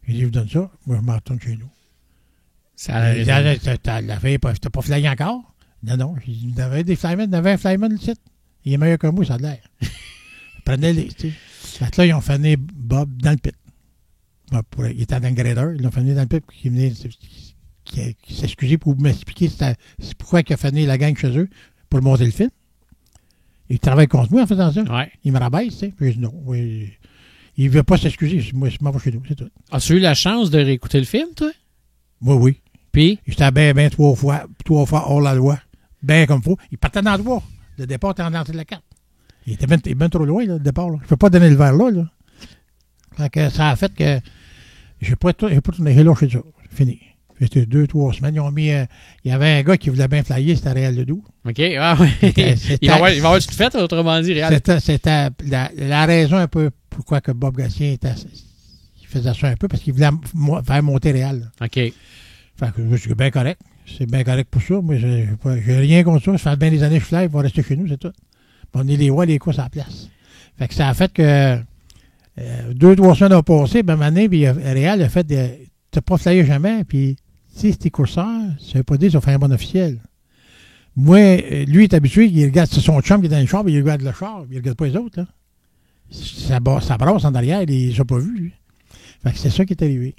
Il dit, je vous donne ça, moi, je m'en retourne chez nous. Ça La fille, t'as pas flyé encore? Non, non. Il y avait des flymen, il y avait un flyman le site. Il est meilleur que moi, ça a l'air. Prenez-les, tu sais. Fait que là, ils ont fait venir Bob dans le pit. Il était dans le grader, ils l'ont fait venir dans le pit, qui s'excusait pour m'expliquer c'est pourquoi il a fait venir la gang chez eux pour monter le film. Il travaille contre moi en faisant ça. Ouais. Il me rabaisse, tu sais. Puis je dis non. Oui, il ne veut pas s'excuser. Moi, je m'en vais chez nous, c'est tout. As-tu eu la chance de réécouter le film, toi? Oui, oui. Puis? J'étais bien 3 fois hors la loi. Bien comme il faut. Il partait dans le bois. Le départ était en l'entrée de la carte. Il était bien trop loin, là, le départ. Là. Je ne peux pas donner le verre là. Fait que ça a fait que j'ai pas tourné. J'ai lâché ça. Fini. C'était 2-3 semaines. Ils ont mis. Il y avait un gars qui voulait bien flyer, c'était Réal Ledoux. OK. Ah oui. Il va avoir tout fait, autrement dit, Réal. C'était la raison un peu pourquoi que Bob Gatien il faisait ça un peu, parce qu'il voulait faire monter Réal. Là. OK. Fait que je suis bien correct. C'est bien correct pour ça. Moi, j'ai rien contre ça. Ça fait bien des années que je suis là, il va rester chez nous, c'est tout. On est les rois, les courses à la place. Fait que ça a fait que 2-3 semaines ont passé, ben, année, puis Réal a fait t'as pas flyé jamais, puis si c'est tes courseurs, ça veut pas dire que ça fait un bon officiel. Moi, lui, il est habitué, il regarde, c'est son chum qui est dans le char, puis il regarde le char, il regarde pas les autres, là. Ça brasse en arrière, il les a pas vus, lui. Fait que c'est ça qui est arrivé.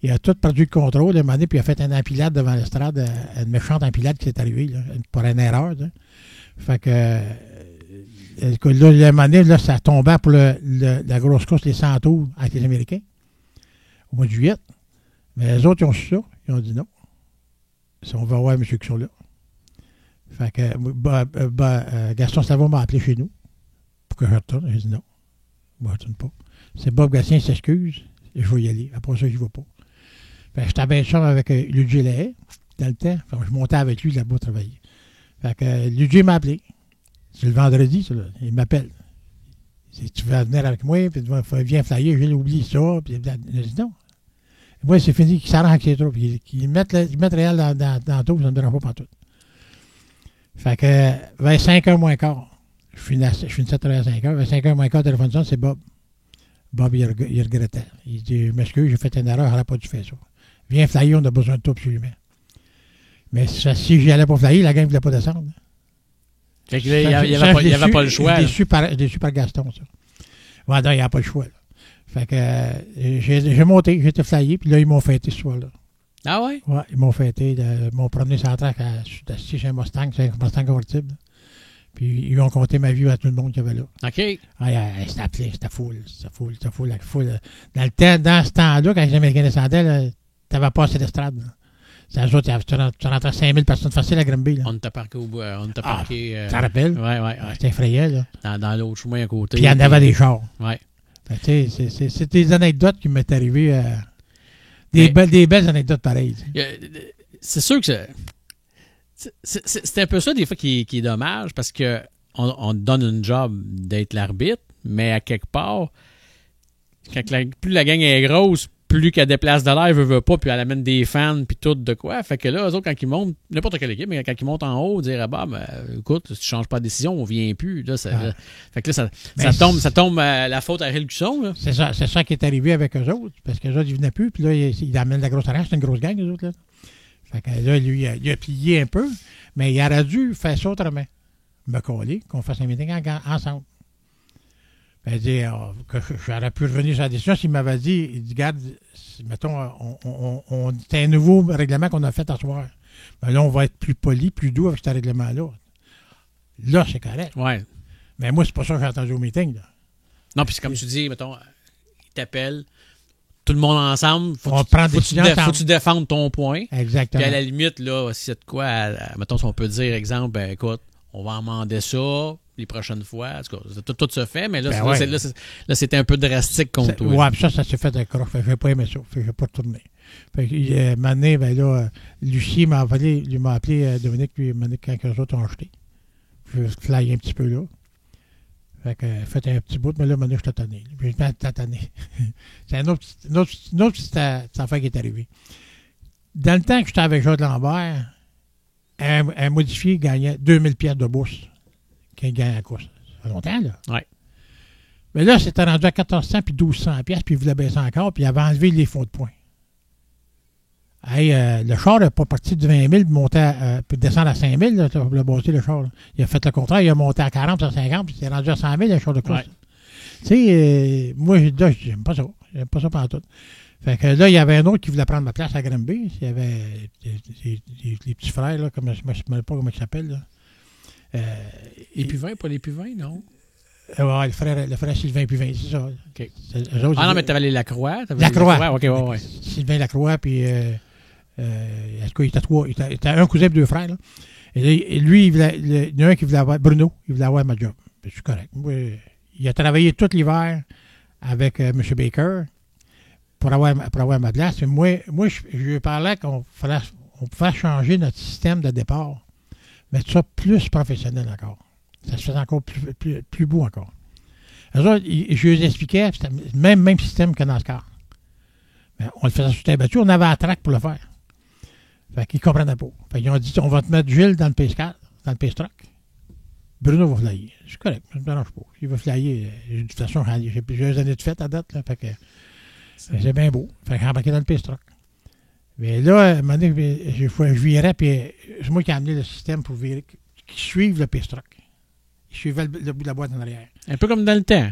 Il a tout perdu le contrôle, puis il a fait une empilade devant l'estrade, une méchante empilade qui est arrivée, là, pour une erreur, là. Fait que, là, le moment donné, là, ça tombait pour la grosse course, les 100 tours avec les Américains, au mois de juillet. Mais les autres, ils ont su ça. Ils ont dit non. Si on va voir monsieur qui sont là. Fait que Gaston Slavon m'a appelé chez nous pour que je retourne. J'ai dit non. Moi, je ne retourne pas. C'est Bob Gatien qui s'excuse. Et je vais y aller. Après ça, je ne vais pas. Fait que j'étais bien sûr avec Ludger Lahaye dans le temps. Fait que je montais avec lui là-bas travailler. Fait que Ludger m'a appelé. C'est le vendredi, ça, là. Il m'appelle. Si tu veux venir avec moi, puis viens flyer, j'ai oublié ça. Puis j'ai dit non. Oui, c'est fini, qu'il s'arrange avec ses troupes. Qu'ils mettent Réal dans le tour, ça ne me dérange pas partout. Fait que, vers 5h moins quart, je finissais à 5h, vers 5h moins quart, le téléphone sonne, c'est Bob. Bob, il regrettait. Il dit, je m'excuse, j'ai fait une erreur, j'aurais pas dû faire ça. Viens flyer, on a besoin de toi absolument. Mais si j'y allais pas flyer, la gang ne voulait pas descendre. Fait que là, il n'y avait pas le choix. Déçu par Gaston, ça. Ouais, non, il n'y a pas le choix, là. Fait que j'ai monté, j'ai été flyé, puis là, ils m'ont fêté ce soir-là. Ah ouais? Ouais, ils m'ont fêté, ils m'ont promené sur la traque assis chez un Mustang, c'est un Mustang convertible. Puis ils ont compté ma vie à tout le monde qu'il y avait là. OK. C'était full. Dans ce temps-là, quand les Américains descendaient, t'avais pas assez d'estrade. C'est eux autres, tu rentrais 5000 personnes faciles à Granby. Là. On t'a parqué au bout. Tu te rappelles? Ouais. C'était effrayant, là. Dans l'autre chemin à côté. Puis il y en avait des chars. Ouais. C'est des anecdotes qui m'est arrivé. Des belles anecdotes pareilles. C'est sûr que c'est un peu ça des fois qui est dommage parce que on te donne une job d'être l'arbitre, mais à quelque part, plus la gang est grosse, plus qu'elle déplace de l'air, veut pas, puis elle amène des fans, puis tout de quoi. Fait que là, eux autres, quand ils montent, n'importe quelle équipe, mais quand ils montent en haut, dire, écoute, si tu changes pas de décision, on vient plus. Là, fait que là, ça tombe la faute à Réal Cusson. Là. C'est ça qui est arrivé avec eux autres, parce que les autres, ils venaient plus, puis là, ils amènent la grosse arrache, c'est une grosse gang, eux autres, là. Fait que là, lui, il a plié un peu, mais il aurait dû faire ça autrement. Me coller, qu'on fasse un meeting ensemble. Elle dit que j'aurais pu revenir sur la décision s'il m'avait dit, il dit, regarde, mettons, c'est un nouveau règlement qu'on a fait à soir. Ben là, on va être plus poli, plus doux avec ce règlement-là. Là, c'est correct. Ouais. Mais moi, c'est pas ça que j'ai entendu au meeting. Là. Non, puis comme tu dis, mettons, il t'appelle, tout le monde ensemble, faut que tu défendes ton point. Exactement. Puis à la limite, là, si c'est de quoi, mettons, si on peut dire, exemple, ben écoute, on va amender ça les prochaines fois. En tout cas, tout se fait, mais là, là, c'était un peu drastique contre toi. Ouais, puis ça s'est fait un croche. J'ai pas aimé ça. Fait que j'ai pas retourné. Fait que, Mané, ben là, Lucie m'a appelé, Dominique, puis Mané, quand les autres ont acheté. Je flyais un petit peu là. Fait que, fait un petit bout, mais là, Mané, je t'ai tanné. J'ai tanné. C'est une autre petite affaire qui est arrivée. Dans le temps que j'étais avec Jacques Lambert, un modifié gagnait 2000 pièces de bourse quand il gagne la course. Ça fait longtemps, là. Oui. Mais là, c'était rendu à 1400 puis 1200 pièces, puis il voulait baisser encore, puis il avait enlevé les fonds de points. Hey, le char n'est pas parti de 20 000 puis descendre à 5 000, là, pour le bosser, le char. Là. Il a fait le contraire, il a monté à 40, à 50, puis il est rendu à 100 000, le char de course. Ouais. Tu sais, moi, j'aime pas ça. J'aime pas ça pendant tout. Fait que là, il y avait un autre qui voulait prendre ma place à Granby. Il y avait les petits frères, là, comme je ne sais pas comment ils s'appellent. Les Puvins, pas les Puvins, non? Ouais, le frère Sylvain Puvin, c'est ça. Okay. Non, mais t'avais les Lacroix. Lacroix. OK, ouais. Sylvain Lacroix, puis en tout cas, il était un cousin et deux frères. Là. Et lui, il y en a un qui voulait avoir, Bruno, il voulait avoir ma job. Je suis correct. Moi, il a travaillé tout l'hiver avec M. Baker pour avoir ma place. Et moi, je lui parlais qu'on pouvait changer notre système de départ, mettre ça plus professionnel encore. Ça se faisait encore plus beau encore. Alors, je lui expliquais, c'était le même système que dans ce cas. Mais on le faisait sur terre battue, on avait la traque pour le faire. Fait qu'ils ne comprenaient pas. Fait qu'ils ont dit, on va te mettre Gilles dans le PS4, dans le PS-Truck. Bruno va flyer. C'est correct, ça ne me dérange pas. Il va flyer. De toute façon, j'ai plusieurs années de fête à date, là, fait que c'est bien beau. Fait que j'ai embarqué dans le PS-Truck. Mais là, à un moment donné, je virais, puis c'est moi qui ai amené le système pour virer, qui suivent le PS-Truck. Ils suivaient le bout de la boîte en arrière. Un peu comme dans le temps.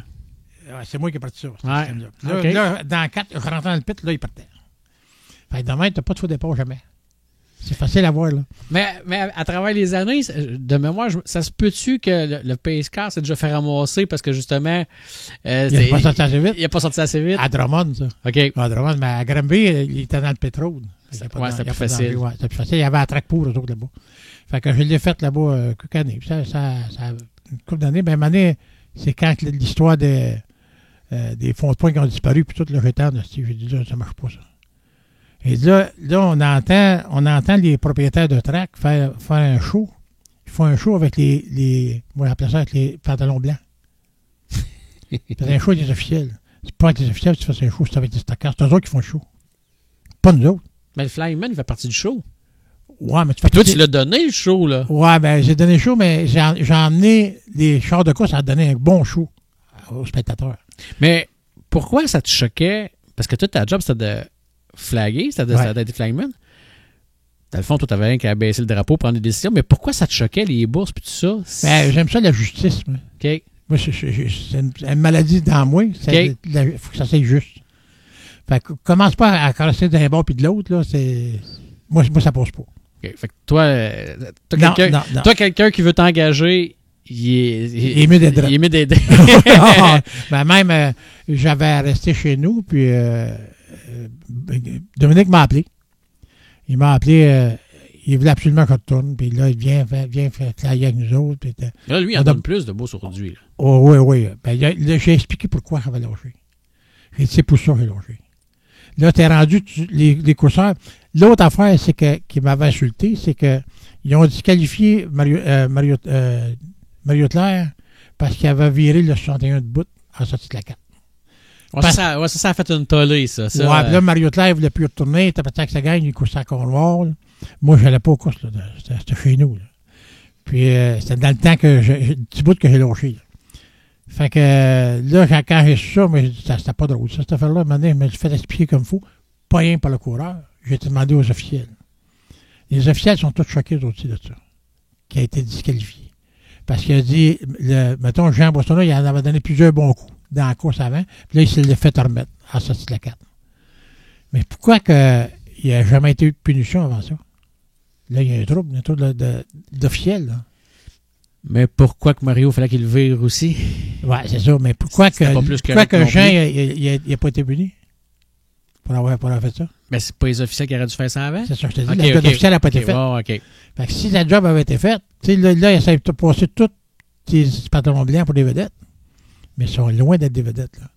Ouais, c'est moi qui ai parti ça, ce ouais. système-là. Okay. Là, dans 4, je rentrais dans le pit, là, il partait. Fait que demain, tu n'as pas de faux départ jamais. C'est facile à voir, là. Mais à travers les années, de mémoire, ça se peut-tu que le PS4 s'est déjà fait ramasser parce que justement. Il n'a pas sorti assez vite. Il n'a pas sorti assez vite. À Drummond, ça. OK. À Drummond, mais à Granby, il était dans le pétrole. C'était plus facile. Ouais, c'était plus facile. Il y avait un track pour eux autres là-bas. Fait que je l'ai fait là-bas quelques années. Ça une couple d'années. Ben, une année, c'est quand l'histoire des fonds de points qui ont disparu, puis tout le retard, j'ai dit là, ça marche pas, ça. Et là, on entend les propriétaires de track faire un show. Ils font un show avec moi j'appelle ça avec les pantalons blancs. C'est un show avec des officiels. C'est pas avec des officiels que tu fais un show, c'est avec des stackers. C'est eux autres qui font le show. Pas nous autres. Mais le Flyman, il fait partie du show. Ouais, mais tu fais. Toi, tu l'as donné, le show, là. Ouais, ben, j'ai donné le show, mais j'ai emmené les chars de course à donner un bon show aux spectateurs. Mais pourquoi ça te choquait? Parce que toi, ta job, c'était de flaguer, c'était d'être flagman. Dans le fond, toi, t'avais rien qu'à baisser le drapeau, prendre des décisions. Mais pourquoi ça te choquait, les bourses et tout ça? Ben, j'aime ça, la justice. Moi. OK. Moi, c'est une maladie dans moi. Il faut que ça soit juste. Fait que commence pas à caresser d'un bord puis de l'autre, là. Moi, ça passe pas. OK. Fait que toi, quelqu'un qui veut t'engager, il est mieux d'être il est mieux d'aider. Ben, même, j'avais resté chez nous, puis Dominique m'a appelé. Il m'a appelé, il voulait absolument qu'on retourne, puis là, il vient faire flyer avec nous autres. Puis, là, lui, il en donne plus de bourse aujourd'hui. Oh, oui. Ben, là, j'ai expliqué pourquoi j'avais lâché. J'ai dit, c'est pour ça que j'ai lâché. Là, t'es rendu, les courseurs. L'autre affaire, qui m'avait insulté, c'est qu'ils ont disqualifié Mario Claire parce qu'il avait viré le 61 de bout en sortie de la 4. Ça a fait une tollée, ça. Puis là, Mario Claire ne voulait plus retourner. Il était parti avec sa gang, il coursait à Cornwall. Moi, je n'allais pas aux courses, là. C'était chez nous, là. Puis, c'était dans le temps le petit bout que j'ai lâché, là. Fait que là, quand j'ai su ça, mais c'était pas drôle. Ça, cette affaire-là, à un moment donné, je me suis fait expliquer comme il faut. Pas rien par le coureur. J'ai demandé aux officiels. Les officiels sont tous choqués aussi de ça, qui a été disqualifié. Parce qu'il a dit, mettons, Jean Boissonneau, il en avait donné plusieurs bons coups dans la course avant. Puis là, il s'est fait remettre à sortie de la 4. Mais pourquoi il n'y a jamais été eu de punition avant ça? Là, il y a un trouble d'officiel, là. Mais pourquoi que Mario, fallait qu'il le vire aussi? Oui, c'est ça. Mais pourquoi que Jean, il n'a pas été puni? Pour avoir fait ça? Mais c'est pas les officiels qui auraient dû faire ça avant? C'est ça, je te dis. La job officielle n'a pas été faite. Bon, OK. Fait que si la job avait été faite, tu sais, là, il essaie de passer tous tes pantalons blancs pour des vedettes. Mais ils sont loin d'être des vedettes, là.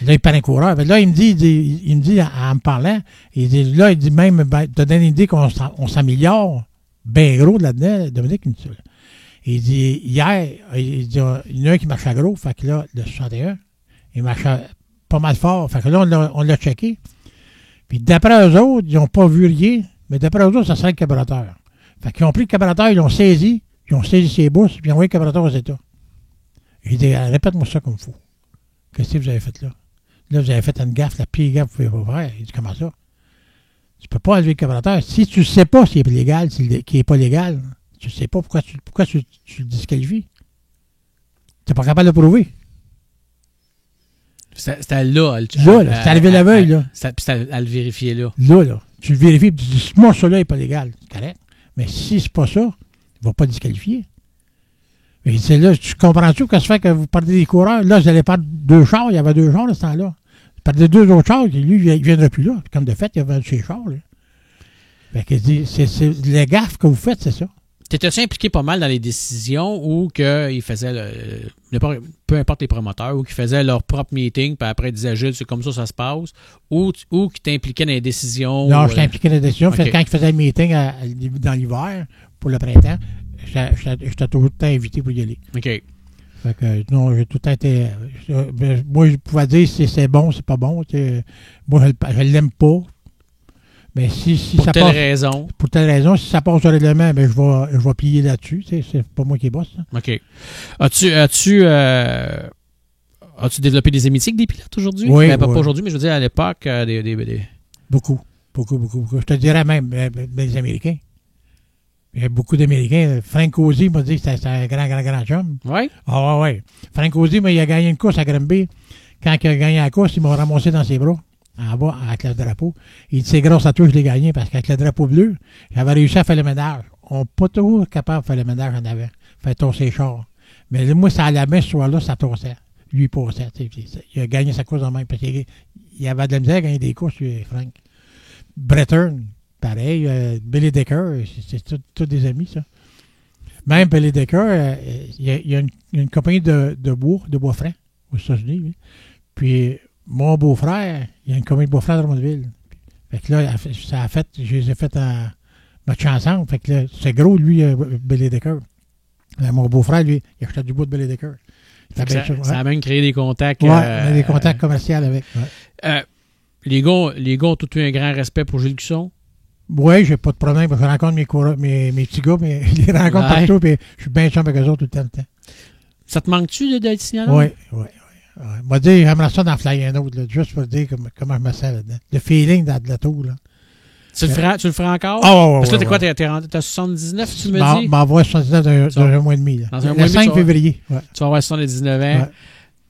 Là, il parle un coureur. Fait que là, il me dit, en me parlant, il dit même, te donne une idée qu'on s'améliore bien gros là-dedans, Dominique, il me dit ça. Il dit, hier, il y en a un qui marchait gros, fait que là, le 61, il marchait pas mal fort. Fait que là, on l'a checké. Puis d'après eux autres, ils n'ont pas vu rien, mais d'après eux autres, ça serait le carburateur. Fait qu'ils ont pris le carburateur, ils l'ont saisi, ses bourses, puis ils ont envoyé le carburateur aux États. Il dit, répète-moi ça comme il faut. Qu'est-ce que vous avez fait là? Là, vous avez fait une gaffe, la pire gaffe que vous pouvez pas faire. Il dit, comment ça? Tu peux pas enlever le carburateur. Si tu ne sais pas s'il est légal, qu'il n'est pas légal, tu ne sais pas pourquoi tu le disqualifies. Tu n'es pas capable de le prouver. C'était là. Là, c'est arrivé la veille, là. C'était à le vérifier là. Là. Tu le vérifies, puis tu dis, moi, ça là n'est pas légal. C'est correct. Mais si c'est pas ça, il ne va pas disqualifier. Mais c'est là, tu comprends-tu qu'est-ce que ça fait que vous parlez des coureurs? Là, vous allez parler de 2 chars, il y avait 2 chars à ce temps-là. Vous parlez de 2 autres chars, lui, il ne viendra plus là. Comme de fait, il y avait ses chars, là. Fait que c'est les gaffes que vous faites, c'est ça. T'étais-tu impliqué pas mal dans les décisions ou qu'ils faisaient, peu importe les promoteurs, ou qu'ils faisaient leur propre meeting, puis après ils disaient, Gilles, c'est comme ça se passe, ou qu'ils t'impliquaient dans les décisions? Non, je t'impliquais dans les décisions. Okay. Quand ils faisaient le meeting dans l'hiver, pour le printemps, j'étais toujours tout le temps invité pour y aller. OK. Fait que, non, j'ai tout le temps été... moi, je pouvais dire si c'est bon, c'est pas bon. Moi, je l'aime pas. Mais si pour ça telle passe, raison. Pour telle raison, si ça passe au règlement, ben je vais plier là-dessus. C'est pas moi qui bosse. Hein. OK. As-tu développé des amitiés avec des pilotes aujourd'hui? Oui. Pas aujourd'hui, mais je veux dire à l'époque, des... Beaucoup. Je te dirais même les Américains. Il y a beaucoup d'Américains. Frank Ozzie m'a dit que c'était un grand chum. Oui? Ah ouais. Frank Ozzie, il a gagné une course à Granby. Quand il a gagné la course, il m'a ramassé dans ses bras. En bas, avec le drapeau. Il dit, c'est grâce à toi que je l'ai gagné, parce qu'avec le drapeau bleu, j'avais réussi à faire le ménage. On n'est pas toujours capable de faire le ménage en avant. Faire tosser les chars. Mais moi, ça à la main, ce soir-là, ça tossait. Lui, il passait. Il a gagné sa course en même. Parce qu'il avait de la misère à gagner des courses, lui, Frank. Breton, pareil. Billy Decker, c'est tous des amis, ça. Même Billy Decker, il y a une compagnie de bois franc, aux États-Unis. Lui. Puis, mon beau-frère, il y a une compagnie de bois franc de Drummondville. Fait que là, je les ai fait à match ensemble. Fait que là, c'est gros, lui, Billy Decker. Mon beau-frère, lui, il achetait du bois de Billy Decker. Ça a même créé des contacts. Oui, des contacts commerciaux avec. Ouais. Les gars ont tout eu un grand respect pour Gilles Cusson. Oui, j'ai pas de problème. Je rencontre mes petits gars, mais je les rencontre partout, puis je suis bien chum avec eux autres tout le temps. Ça te manque-tu d'être signaleur? Oui. Moi, dire, j'aimerais ça d'en flyer un autre, là, juste pour dire comment je me sens là-dedans. Le feeling dans la tour, là. Tu le ferais encore? Oh, parce que là, t'es quoi? T'as 79, tu me dis? M'envoie 79 dans un mois et demi, là. Dans un mois et demi, 5 février. Tu vas avoir 79 ans. Ouais.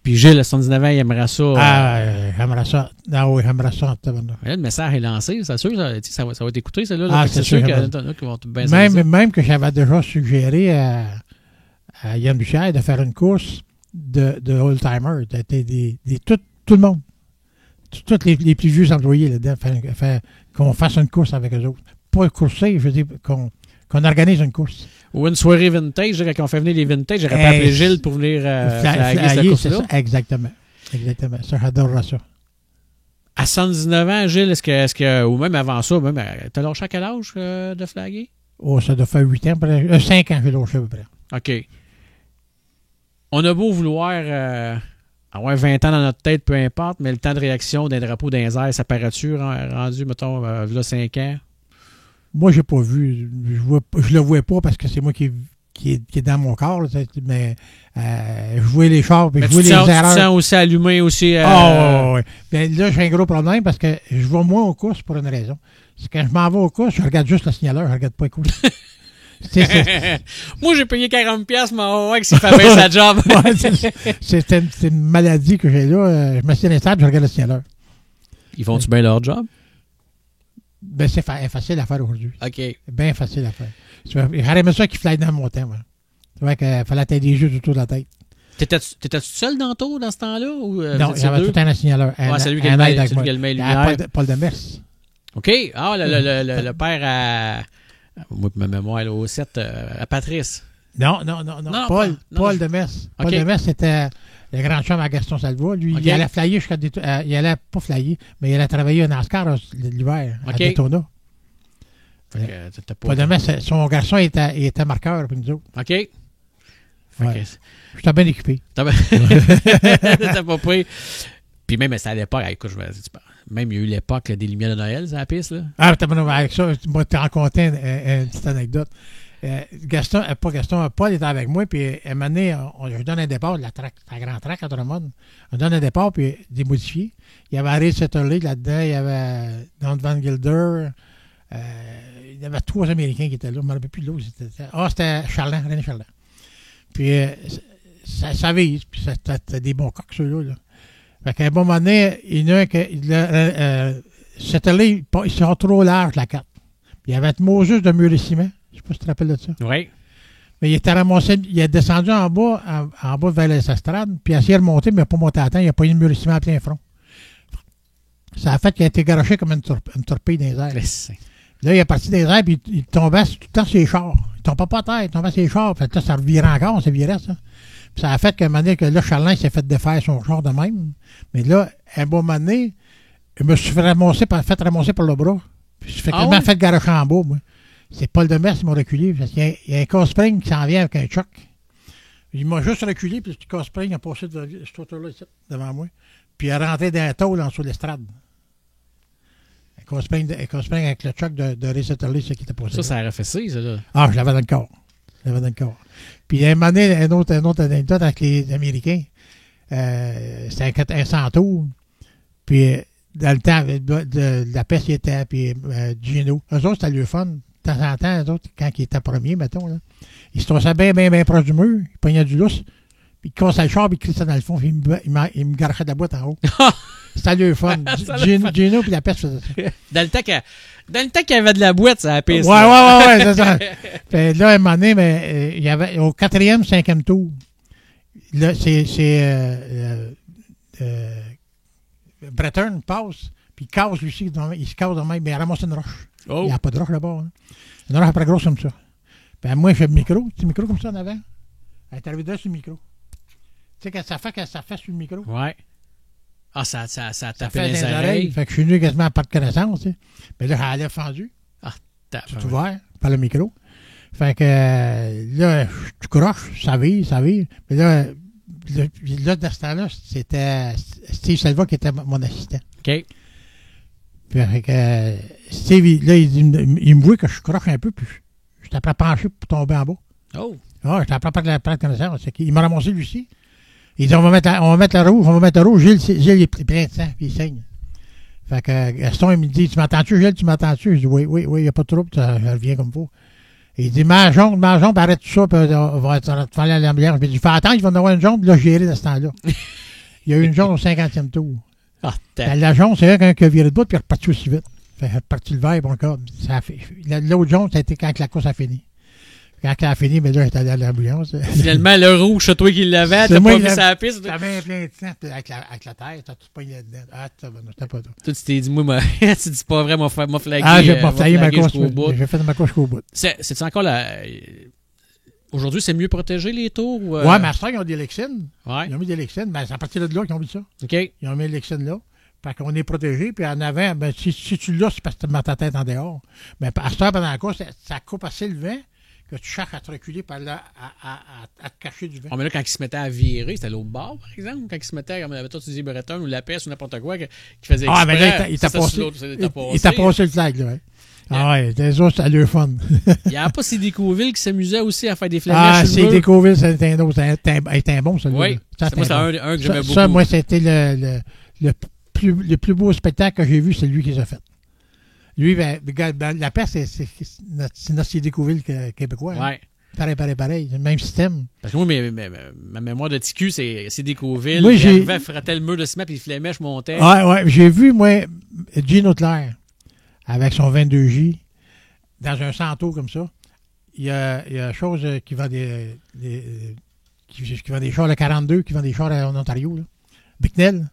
Puis Gilles, à 79 ans, il aimerait ça. J'aimerais ça. Ah oui, j'aimerais ça. Le message est lancé, c'est sûr, ça va être écouté, celle-là. C'est sûr qu'il y en a qui vont bien même que j'avais déjà suggéré à Yann Bussière de faire une course de old-timer. Tout le monde. Tous les plus vieux employés là-dedans. Qu'on fasse une course avec eux autres. Pas courser, je veux dire, qu'on organise une course. Ou une soirée vintage, quand on fait venir les vintage, j'aurais pas appelé Gilles pour venir flaguer cette course-là. Exactement. Ça, j'adorerais ça. À 79 ans, Gilles, est-ce que ou même avant ça, t'as lâché à quel âge de flaguer? Oh, ça doit faire 8 ans, 5 ans que j'ai lâché à peu près. OK. On a beau vouloir avoir 20 ans dans notre tête, peu importe, mais le temps de réaction d'un drapeau dans les airs, ça paraît-tu rendu, mettons, là 5 ans? Moi, j'ai pas vu. Je le vois pas parce que c'est moi qui est dans mon corps. Là, mais je vois les chars et je vois les erreurs. Tu te sens aussi allumé aussi. Oui. Ben, là, j'ai un gros problème parce que je vais moins aux courses pour une raison. C'est quand je m'en vais aux courses, je regarde juste le signaleur, je regarde pas les courses. Moi, j'ai payé 40$, mais ouais, que c'est fait bien sa job. Ouais, c'est une maladie que j'ai là. Je me suis installé et je regarde le ciel. Ils font-tu bien leur job? Ben, c'est facile à faire aujourd'hui. OK. Bien facile à faire. J'aurais aimé ça qu'il fly dans mon temps. C'est vrai qu'il fallait atteindre des jeux autour de la tête. T'étais-tu seul dans ton dans ce temps-là? Ou, Non, il y avait tout un signaleur. Ouais, c'est lui qui a le mail lumière. Paul Demers. OK. Ah, le père à... Moi, ma mémoire, là, au 7, à Patrice. Non. Paul de Demers. OK. Paul Demers, c'était le grand chum à Gaston Salva. Lui, OK. il allait flyer jusqu'à il allait pas flyer, mais il allait travailler au NASCAR l'hiver à OK. Daytona. Fait que t'étais pas... Paul Demers, son garçon était marqueur pour nous autres. OK. Fait Ouais. que... J'étais bien équipé. T'as pas pris. Puis même, c'était à l'époque, écoute, même il y a eu l'époque là, des lumières de Noël, c'est la piste, là. Ah, avec ça, moi, te raconter une petite anecdote. Paul était avec moi, puis à un moment donné, je donne un départ, la grand track à Drummond. On donne un départ, puis démodifié. Il y avait Harry Setterly là-dedans, il y avait Don Van Gilder, il y avait 3 Américains qui étaient là, je ne me rappelle plus de l'autre. C'était Charland, René Charland. Puis ça vise, puis c'était des bons coqs, ceux-là. Là. Fait qu'à un bon moment donné, il y en a un que Setterly, il sort trop large, la 4. Puis il y avait Moses de mur et ciment. Je ne sais pas si tu te rappelles de ça. Oui. Mais il était ramassé, il est descendu en bas vers les estrades, puis il a essayé de monter, mais il n'a pas monté à temps, il a pas eu le mur et ciment à plein front. Ça a fait qu'il a été garoché comme une torpille dans les airs. Là, il est parti des airs, puis il tombait tout le temps sur les chars. Il tombait pas à terre, il tombait sur les chars. Fait que là, ça revirait encore, ça virait, ça. Puis ça a fait qu'à un moment donné, que là, Charlin s'est fait défaire son char de même. Mais là, à un bon moment donné, je me suis fait ramasser par le bras. Puis je suis quasiment fait garocher en bas, moi. C'est Paul Demers qui m'a reculé, parce qu'il y a un Cospring qui s'en vient avec un choc. Il m'a juste reculé, puis le Cospring a passé ce tour-là ici, devant moi. Puis il est rentré dans un tôle sur l'estrade. Un Cospring avec le choc de Ray Setterly, c'est qui était passé. Ça aurait fait ça, là. Ah, je l'avais dans le corps. Puis à un moment donné, un autre anecdote avec les Américains. C'était un centaure. Puis dans le temps de la peste, il était, puis Gino. Eux autres, c'était le fun. De temps en temps, eux autres, quand ils étaient premiers, mettons, là, ils se trossaient bien proche du mur, ils pognaient du lousse, puis ils cassaient le char, puis ils crissaient dans le fond, puis ils me garochaient de la boîte en haut. C'était le fun. Gino puis la peste faisaient ça. Dans le temps qu'il y avait de la boîte, ça la piste. Ouais, c'est ça. Puis là, à un moment donné, mais, il y avait au 4e, 5e tour, là, Breton passe, puis il casse lui aussi, il se casse dans le même, mais il ramasse une roche. Oh. Il n'y a pas de roche là-bas. Hein. Une roche après grosse comme ça. Puis moi, je fais le micro, petit micro comme ça en avant. Elle est arrivée là sur le micro. Tu sais, quand ça fait sur le micro. Ouais. Ah, ça tapait fait les oreilles. Fait que je suis venu quasiment pas de connaissance. Tu sais. Mais là, elle a fendu. Ah, c'est ouvert par le micro. Fait que là, tu croches, ça vire. Mais là, dans ce temps-là, c'était Steve Salva qui était mon assistant. OK. Fait que Steve, là, il me voit que je croche un peu, puis je t'ai après penché pour tomber en bas. Oh! Ah, je t'ai après pas de connaissance. Il m'a ramassé lui aussi. Il dit, on va mettre le rouge. Gilles, il est plein de sang, puis il saigne. Fait que Gaston, il me dit, tu m'entends-tu, Gilles, Je dis, oui, il n'y a pas de trouble, ça revient comme il faut. Il dit, mets la jambe, arrête tout ça, puis on va te faire la l'ambulance. Je dis, fais attendre, il va en avoir une jambe, puis là, j'ai géré dans ce temps-là. Il y a eu une jambe au 50e tour. Ah, la jaune, c'est là qu'il a viré de bout, puis il est reparti aussi vite. Fait qu'il est reparti le vert, bon, comme. L'autre jaune, ça a été quand la course a fini. Quand elle a fini, mais là, j'étais allé à l'ambulance. Finalement, le rouge, c'est toi qui l'avais, t'as pas vu sur la piste. T'avais plein de sang, avec la tête, t'as tout pogné là-dedans. Ah, t'as pas toi. Toi, tu t'es dit, moi, tu dis pas vrai, m'a flagué. Ah, j'ai pas flagué ma course. J'ai fait ma course jusqu'au bout. C'est encore la. Aujourd'hui, c'est mieux protégé, les tours? Ouais, mais à ce temps, ils ont des Lexines. Ouais. Ils ont mis des Lexines. Ben, c'est à partir de là qu'ils ont mis ça. OK. Ils ont mis les Lexines là. Fait qu'on est protégé. Puis en avant, ben, si tu l'as, c'est parce que tu mets ta tête en dehors. Mais à ce temps, pendant la course, ça coupe assez le vent que tu cherches à te reculer par là, à te cacher du vent. Oh, mais là, quand ils se mettaient à virer, c'était l'autre bord, par exemple? Quand ils se mettaient, comme toi, tu dis Breton ou la peste ou n'importe quoi, qui faisait exprès. Ah, mais là, il t'a passé le flag, là, ouais. Ah ouais, les autres, ça a le fun. Il n'y avait pas CD Coville qui s'amusait aussi à faire des flamèches. Ah, CD Coville, c'était un autre. C'était un bon, celui-là. Oui, moi, c'est un que j'aimais beaucoup. Ça, moi, c'était le plus beau spectacle que j'ai vu, c'est lui qui les a fait. Lui, la paire, c'est notre CD Couville québécois. Hein. Ouais. Pareil. Le même système. Parce que moi, ma mémoire de TQ, c'est Découville. Moi, Il arrivait, frottait le mur de ciment, puis les mèches montaient. Ouais. J'ai vu, moi, Gino Claire, avec son 22J, dans un Santo comme ça. Il y a chose qui vend qui vend des chars à 42, qui vend des chars en Ontario. Là. Bicknell,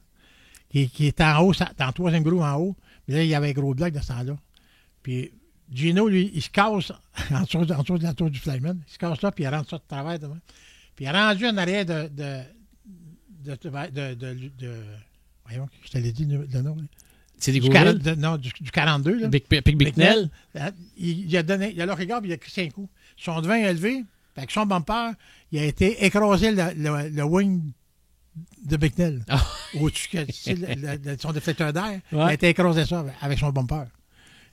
qui est en haut, dans le troisième groupe en haut. Puis là, il y avait un gros bloc de ce temps-là. Puis Gino, lui, il se casse en dessous de la tour du Flyman. Il se casse là, puis il rentre ça de travers devant. Puis il est rendu en arrière voyons, je te l'ai dit le nom. C'est Découville? Du 42. Là. Bicknell. Il a le regard, puis il a pris 5 coups. Son devant est élevé, puis avec son bumper, il a été écrasé le wing de Bicknell. Au-dessus, son déflecteur d'air, il a été écrasé ça avec son bumper.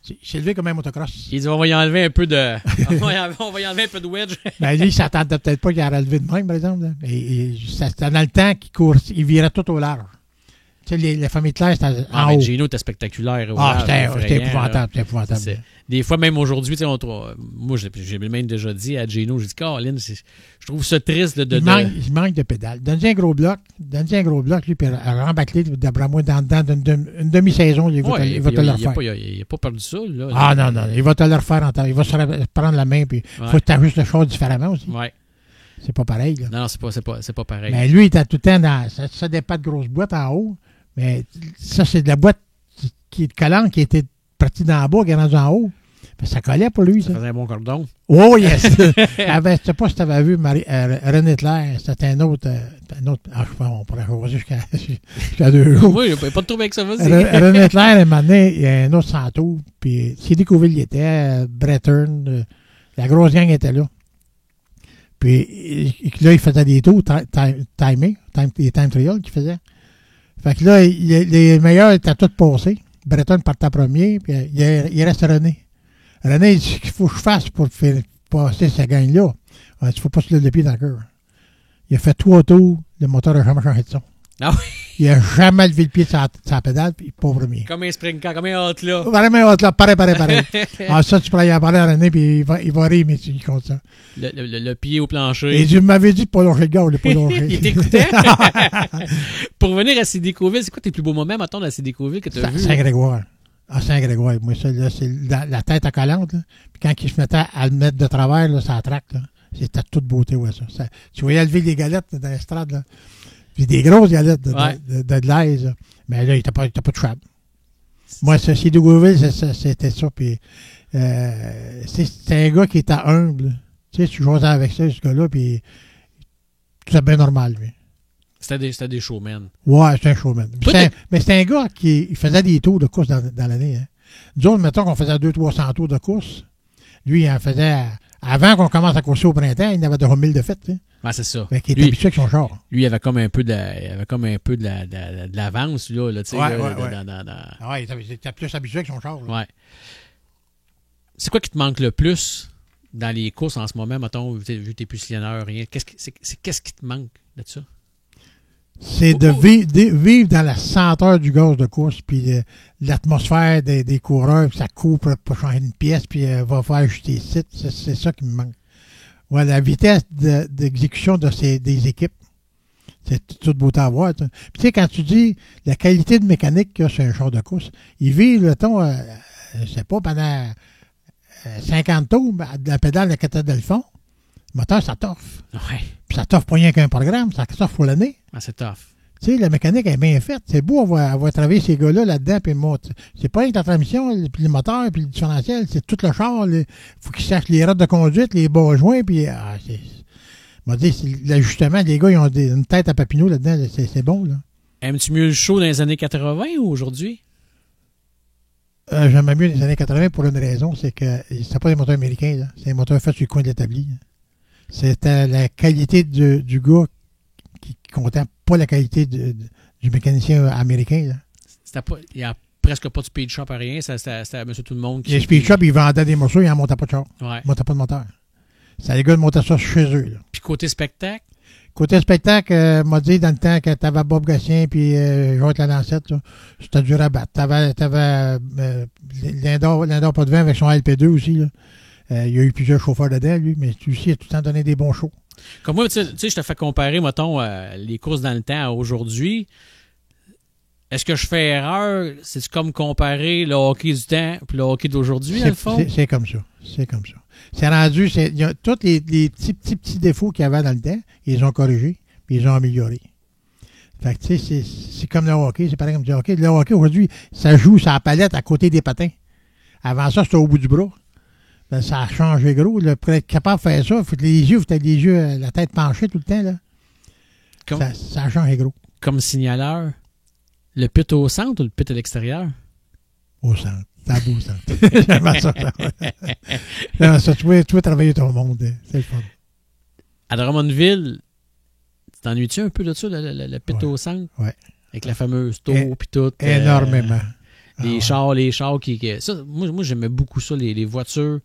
Il s'est levé comme un motocross. Il dit, on va y enlever un peu de... on va y enlever un peu de wedge. Ben lui, il s'attendait peut-être pas qu'il aurait levé de même, par exemple. C'était dans le temps qu'il court, il virait tout au large. Tu sais, les familles Claire, c'était en haut. Gino était spectaculaire. C'était épouvantable. C'était épouvantable. Des fois, même aujourd'hui, moi, j'ai même déjà dit à Gino, j'ai dit, Caroline, je trouve ça triste de... Il manque de pédales. Donne-y un gros bloc, lui, puis rembâcler, d'après moi, dans une demi-saison, il va te le refaire. Il n'a pas perdu ça, là. Ah non, il va te le refaire en temps. Il va se prendre la main, puis il faut que tu ajustes le chose différemment aussi. Ouais. C'est pas pareil, là. Non, c'est pas pareil. Mais lui, il était tout le temps dans... Ça dépend de grosses boîtes en haut, mais ça, c'est de la boîte qui est collante, qui était partie d'en bas, qui est rendue en haut. Ben, ça collait pour lui, ça. Ça faisait un bon cordon. Oh, yes! Je sais pas si tu avais vu René Claire, c'était un autre. Je sais pas, on pourrait choisir jusqu'à 2 jours. Oui, pas de trouble avec ça, vas-y. René Claire, un moment donné, il y a un autre Santo, puis CD Couville y était, Breton, la grosse gang était là. Puis là, il faisait des tours des time trials qu'il faisait. Fait que là, les meilleurs étaient tous passés. Breton partait premier, puis il reste René. René, il dit ce qu'il faut que je fasse pour faire passer cette gang-là. Il ne faut pas se lever le pied dans le cœur. Il a fait 3 tours, le moteur n'a jamais changé de son. Ah oui? Il n'a jamais levé le pied de sa pédale, puis pas premier. Comme un spring car, comme un hot là. Vraiment hot là, pareil. Ça, tu pourrais y en parler à René, puis il va rire, mais il compte ça. Le pied au plancher. Et il m'avait dit de pas lâcher le gars, il n'a pas lâché. Il t'écoutait? Pour revenir à CD Couville, c'est quoi tes plus beaux moments, mettons, à CD Couville que tu as vu? Saint-Grégoire. Ah, Saint-Grégoire. Moi, ça, là, c'est la tête accolante, là. Puis quand il se mettait à le mettre de travers, là, ça traque, là. C'était toute beauté, ouais, ça. Tu voyais lever des galettes dans l'estrade, là. Puis des grosses galettes de l'aise, là. Mais là, il n'était pas de chouab. Moi, c'est de Gouville, c'était ça. Puis, c'est un gars qui était humble. Tu sais, tu jouais avec ça, ce gars-là, puis tout bien normal, lui. C'était des showmen. Ouais, c'était un showman. Mais c'était un gars qui faisait des tours de course dans l'année. Hein. Nous autres, mettons qu'on faisait 200-300 tours de course. Lui, il en faisait... Avant qu'on commence à courser au printemps, il avait 1000 de fêtes. Ah, c'est ça. Fait qu'il était habitué avec son char. Lui, il avait comme un peu de l'avance, là, tu sais. Ouais, il était plus habitué avec son char. Là. Ouais. C'est quoi qui te manque le plus dans les courses en ce moment, mettons, vu que t'es plus sillonneur, rien? Qu'est-ce qui te manque de ça? C'est de vivre dans la senteur du gaz de course, puis l'atmosphère des coureurs, puis ça court pour changer une pièce, puis va faire ajuster les sites. C'est ça qui me manque. Ouais, la vitesse d'exécution des équipes, c'est toute beauté à voir. Puis tu sais, quand tu dis la qualité de mécanique qu'il y a sur un char de course, ils vivent, je sais pas, pendant 50 tours, de la pédale de la le fond. Le moteur, ça t'offre. Ouais. Puis ça t'offre pas rien qu'un programme, ça t'offre pour l'année. Ah, c'est tough. Tu sais, la mécanique est bien faite. C'est beau, on va travailler ces gars-là là-dedans, puis c'est pas rien que la transmission, puis le moteur, puis le différentiel, c'est tout le char. Il faut qu'ils sachent les routes de conduite, les bas joints, puis l'ajustement, les gars, ils ont une tête à Papineau là-dedans, c'est bon, là. Aimes-tu mieux le show dans les années 80 ou aujourd'hui? J'aimais mieux les années 80 pour une raison, c'est que c'était pas des moteurs américains, là. C'est des moteurs faits sur le coin de l'établi. C'était la qualité du gars qui comptait, pas la qualité du mécanicien américain. Là. Il n'y a presque pas de speed shop à rien. C'était monsieur tout le monde qui... Les speed shop, ils vendaient des morceaux, ils n'en montaient pas de char. Ouais. Ils ne montaient pas de moteur. C'est les gars de monter ça chez eux. Là. Puis côté spectacle? Côté spectacle, m'a dit dans le temps que t'avais Bob Gatien puis Jacques Lalancette, ça, c'était dur à battre. T'avais Lindor pas de vin avec son LP2 aussi. Là. Il y a eu plusieurs chauffeurs dedans, lui, mais lui aussi, il a tout le temps donné des bons shows. Comme moi, tu sais, je te fais comparer, mettons, les courses dans le temps à aujourd'hui. Est-ce que je fais erreur? C'est comme comparer le hockey du temps et le hockey d'aujourd'hui, dans le fond? C'est comme ça. C'est comme ça. C'est rendu, il y a tous les petits défauts qu'il y avait dans le temps, ils les ont corrigés, puis ils les ont améliorés. Fait que, tu sais, c'est comme le hockey, c'est pareil comme du hockey. Le hockey, aujourd'hui, ça joue sur la palette à côté des patins. Avant ça, c'était au bout du bras. Ben, ça a changé gros. Là. Pour être capable de faire ça, il faut que les yeux, la tête penchée tout le temps. Là. Ça a changé gros. Comme signaleur, le pit au centre ou le pit à l'extérieur? Au centre. C'est un beau centre. J'aime ça. J'aime ça. Tu vas travailler ton monde. C'est le fun. À Drummondville, tu t'ennuies-tu un peu de ça, le pit au centre? Oui. Avec la fameuse tour puis tout. Énormément. Les chars qui ça, moi j'aimais beaucoup ça, les voitures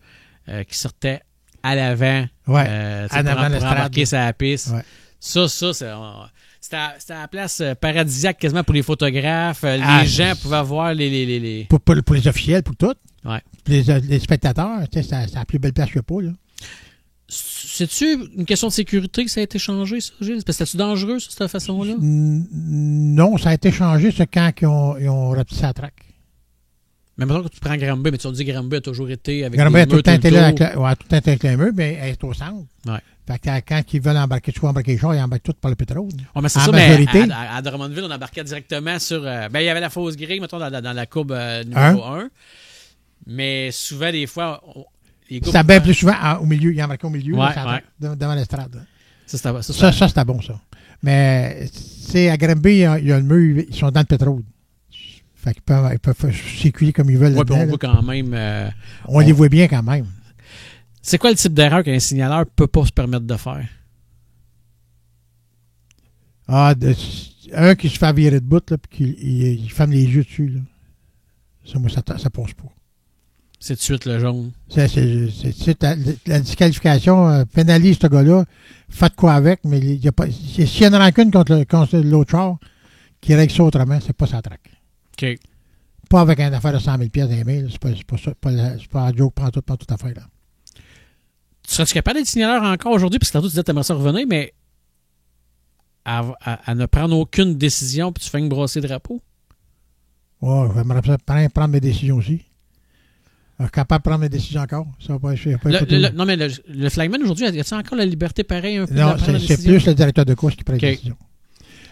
qui sortaient à l'avant. Ouais. Pour embarquer sa piste. Ouais. Ça, c'était la place paradisiaque quasiment pour les photographes. Les gens pouvaient voir les... Pour les officiels, pour tout. Ouais. Les spectateurs, tu sais, c'est la plus belle place qu'il n'y a pas, là. C'est-tu une question de sécurité que ça a été changé, ça, Gilles? Parce que c'était-tu dangereux, ça, cette façon-là? Non, ça a été changé, c'est quand ils ont rapetissé la traque. Mais maintenant que tu prends Granby, mais tu as dit que Granby a toujours été avec Granby des a tout le temps été là là, tout le temps avec les murs, mais elle est au centre. Ouais. Fait que quand ils veulent embarquer, tu vas embarquer les chars, ils embarquent tout par le pétrole. Ouais, mais c'est ça, majorité. Mais à Drummondville, on embarquait directement sur... il y avait la fosse grille, mettons, dans la courbe numéro 1. Mais souvent, des fois... C'était bien plus souvent au milieu. Ils embarquaient au milieu, ouais, là, devant l'estrade. Ça, c'était bon, ça. Mais, tu sais, à Granby, il y a le mur, ils sont dans le pétrole. Fait qu'ils peuvent circuler comme ils veulent. Oui, puis on voit quand même... on les voit bien quand même. C'est quoi le type d'erreur qu'un signaleur ne peut pas se permettre de faire? Un qui se fait virer de bout, là, puis qu'il ferme les yeux dessus. Là. Ça, moi, ça passe pas. C'est tout de suite le jaune. La disqualification pénalise ce gars-là. Faites quoi avec, mais il y a pas. S'il y a une rancune contre l'autre char, qui règle ça autrement, c'est pas sa traque. OK. Pas avec une affaire de 100 000 pièces dans les mains. C'est pas ça. C'est pas un joke, pas toute affaire. Là. Serais-tu capable d'être signaleur encore aujourd'hui? Parce que tantôt, tu disais que tu aimerais ça revenir, mais à ne prendre aucune décision puis tu fais une brosser drapeau? Ouais, j'aimerais prendre mes décisions aussi. Je suis capable de prendre mes décisions encore. Ça va pas, non, mais le flagman aujourd'hui, a-t-il encore la liberté pareille un peu? Non, c'est plus le directeur de course qui prend les décisions.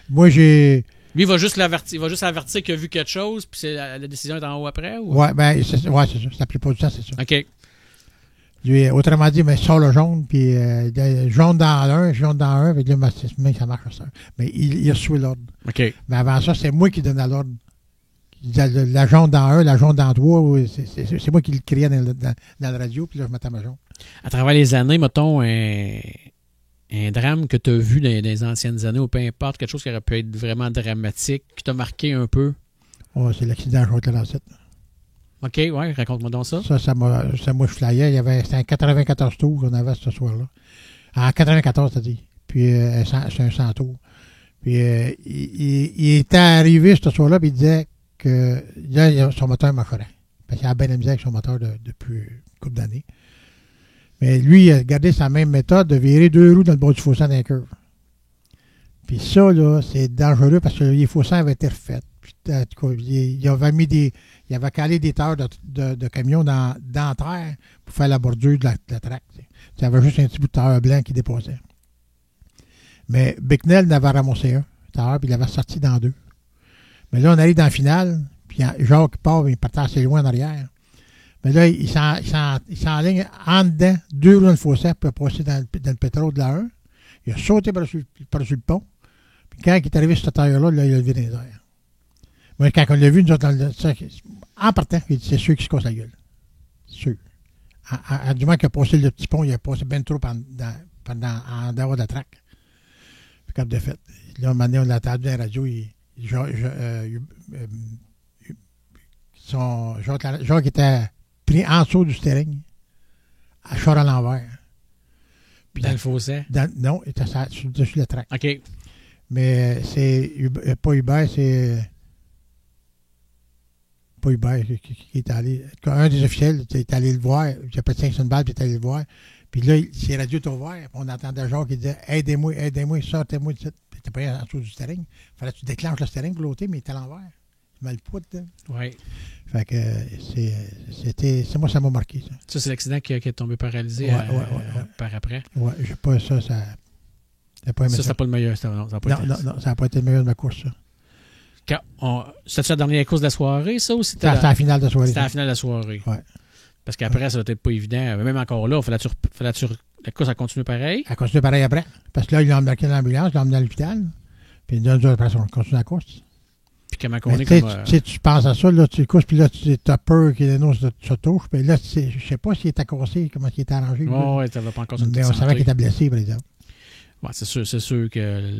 Moi, j'ai. Lui, il va juste avertir qu'il a vu quelque chose, puis la décision est en haut après? Ou? Ouais, ben, c'est ça. La plupart du temps, c'est ça. OK. Lui, autrement dit, mais sort le jaune, puis jaune dans l'un, jaune dans un, puis là, ça marche ça. Mais il a reçu l'ordre. OK. Mais avant ça, c'est moi qui donnais l'ordre. La jaune dans un, la jaune dans trois, c'est moi qui le criais dans la radio, puis là, je mettais ma jaune. À travers les années, mettons, un drame que tu as vu dans les anciennes années, ou peu importe, quelque chose qui aurait pu être vraiment dramatique, qui t'a marqué un peu? Oh, c'est l'accident à Jacques-Lalancette. OK, ouais, raconte-moi donc ça. Ça, moi, je flyais. C'était un 94 tours qu'on avait ce soir-là. En 94, t'as dit. Puis, c'est un 100 tours. Puis, il était arrivé ce soir-là, puis il disait que là, son moteur marcherait. Parce qu'il a bien amusé avec son moteur depuis une couple d'années. Mais lui, il a gardé sa même méthode de virer 2 roues dans le bas du fossé dans la curve. Puis ça, là, c'est dangereux parce que les fossés avaient été refaits. Puis, il avait calé des tailleurs de camion dans la terre pour faire la bordure de la traque. Il y avait juste un petit bout de tailleur blanc qui déposait. Mais Bicknell n'avait ramassé un tailleur, puis il l'avait sorti dans 2. Mais là, on arrive dans la finale, puis Jacques part, il partait assez loin en arrière. Mais là, il s'enligne en dedans, 2 roues dans le fossé pour passer dans le pétrole de la 1. Il a sauté par-dessus le pont. Puis quand il est arrivé sur ce tailleur-là, là, il a levé dans les airs. Moi, quand on l'a vu, nous autres, en partant, c'est sûr qu'il se casse la gueule. Sûr. Du moins qu'il a passé le petit pont, il a passé bien trop en dehors de la traque. Puis comme de fait. Là, un moment donné, on l'a entendu dans la radio, Jacques était pris en dessous du steering, à char à l'envers. Puis Dans le fossé. non, il était dessus le track. OK. Mais c'est pas Hubert, c'est... Pas Hubert qui est allé... Un des officiels est allé le voir. J'ai pas de 500 balles, puis il est allé le voir. Puis là, ses radios étaient ouverts. On entendait Jacques qui disait « Aidez-moi, sortez-moi de ça. » Puis t'es pas en dessous du steering. Fallait que tu déclenches le steering pour l'ôter, mais il était à l'envers. Il m'a le poids dedans. Oui. Fait que c'est moi, ça m'a marqué, ça. Ça, c'est l'accident qui est tombé paralysé Ouais. par après. Ouais, j'ai pas ça. J'ai pas aimé Ça, c'était pas le meilleur. Ça n'a pas été... Non, ça n'a pas été le meilleur de ma course, ça. C'était la dernière course de la soirée, ça, ou c'était C'était la finale de la soirée. C'était la finale de la soirée. Ouais. Parce qu'après, ça doit être pas évident. Même encore là, la course a continué pareil. Elle a continué pareil après. Parce que là, il l'a embarqué dans l'ambulance, il l'a emmené à l'hôpital. Puis deux jours après, on continue la course. Puis comment on est comme... Tu penses à ça, là, tu courses, puis là, tu as peur que les noms se touchent. Puis là, je sais pas s'il était cassé, comment il était arrangé. Oui, ça va pas encore mais on savait qu'il était blessé, par exemple. Ouais, c'est sûr que...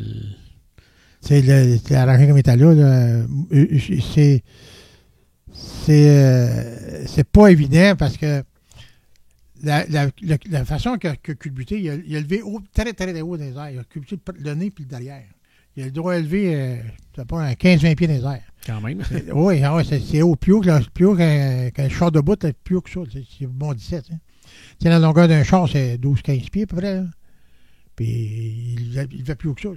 C'est arrangé comme il était là. C'est pas évident parce que la façon qu'il a culbuté, il a levé très, très haut dans les airs. Il a culbuté le nez puis le derrière. Il a le droit à lever, un 15-20 pieds dans les airs. Quand même. Oui, c'est haut. Plus haut qu'un char de bout, c'est plus haut que ça. C'est bon 17. La longueur d'un char, c'est 12-15 pieds à peu près. Là. Puis il va plus haut que ça.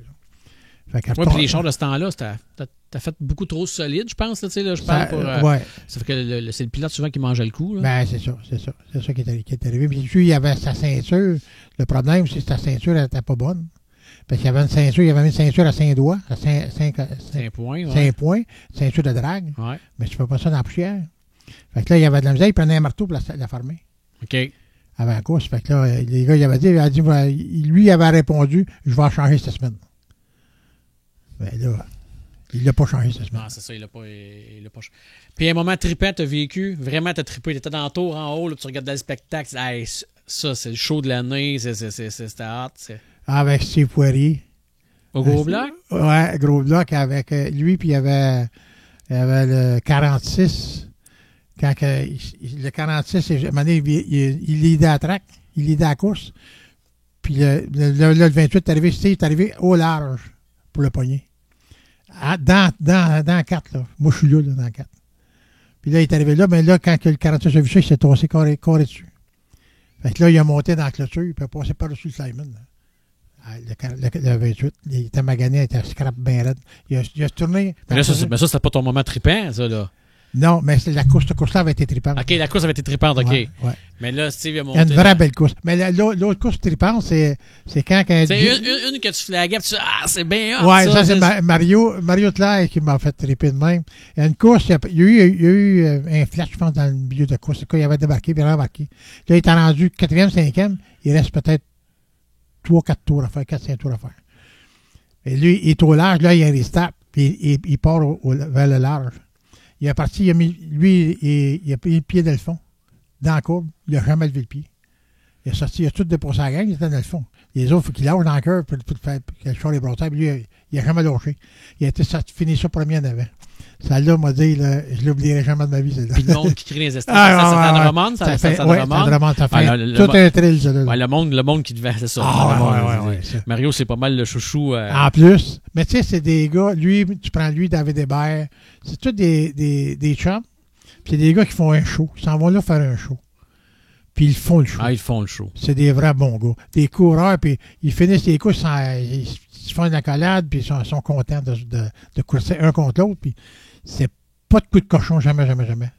Oui, puis les chars de ce temps-là, t'as fait beaucoup trop solide, je pense. Là, je parle pour. Ouais. Ça fait que c'est le pilote souvent qui mangeait le coup. Là. Ben, c'est ça. C'est ça qui est arrivé. Puis lui, il avait sa ceinture. Le problème, c'est que sa ceinture n'était pas bonne. Parce qu'il y avait une ceinture, il avait une ceinture à 5 doigts, à 5 points. 5 points, ceinture de drague. Ouais. Mais tu ne fais pas ça dans la poussière. Fait que là, il y avait de la misère, il prenait un marteau pour la fermer. OK. Avant la course. Fait que là, les gars, il avait dit, lui, il avait répondu, je vais en changer cette semaine. Ben là, il l'a pas changé cette semaine. Non, c'est ça, il l'a pas changé. Puis à un moment trippant, t'as vécu, vraiment t'as trippé, t'étais dans le tour en haut, là, tu regardais le spectacle, hey, ça, c'est le show de l'année, c'était hâte. Avec Steve Poirier. Au gros bloc? Ouais, gros bloc avec lui, puis il y avait le 46. Quand le 46, à un moment donné, il lidait à la track, il lidait à la course. Puis le 28 est arrivé au large pour le pogner. Dans 4, là. Moi, je suis là, dans 4. Puis là, il est arrivé là, mais là, quand le 46 a vu ça, il s'est tossé carré dessus. Fait que là, il a monté dans la clôture, il peut passer par-dessus le Simon. Le 28, il était magané, il était scrap bien raide. Il a tourné. Mais ça, c'était pas ton moment trippant, ça, là. Non, mais la course-là avait été trippante. OK, la course avait été trippante, OK. Ouais. Mais là, Steve a Il monté. y a une vraie belle course. Mais l'autre course trippante, c'est quand... C'est une que tu flaguais, puis tu dis, c'est bien hot, ouais, ça c'est Mario Tlair qui m'a fait tripper de même. Il y a une course, il y a eu un flash, je pense, dans le milieu de course. Quand il avait débarqué, puis il a rembarqué. Là, il était rendu 4e, 5e. Il reste peut-être 3-4 tours à faire, 4-5 tours à faire. Et lui, il est au large, là, il y a un restart, puis il part vers le large. Il est parti, il a pris le pied dans le fond, dans la courbe, il n'a jamais levé le pied. Il a sorti, il a tout déposé à la gang, il était dans le fond. Les autres, il faut qu'il lâche dans le cœur pour faire que le char les brosseurs, puis lui, il n'a jamais lâché. Il a été fini ça premier en avant. Celle-là m'a dit, là, je ne l'oublierai jamais de ma vie, celle-là. Puis le monde qui crie les estrades. Ça, c'était à Drummond? Ça fait tout un thrill, ça. Ouais, le monde qui devait, c'est ça. Ouais. Mario, c'est pas mal le chouchou. En plus. Mais tu sais, c'est des gars, tu prends lui, David Hébert, c'est tous des chums, puis c'est des gars qui font un show. Ils s'en vont là faire un show. Puis ils font le show. Ils font le show. C'est des vrais bons gars. Des coureurs, puis ils finissent les courses, ils se font une accolade, puis ils sont contents de courser un contre l'autre, puis c'est pas de coup de cochon, jamais.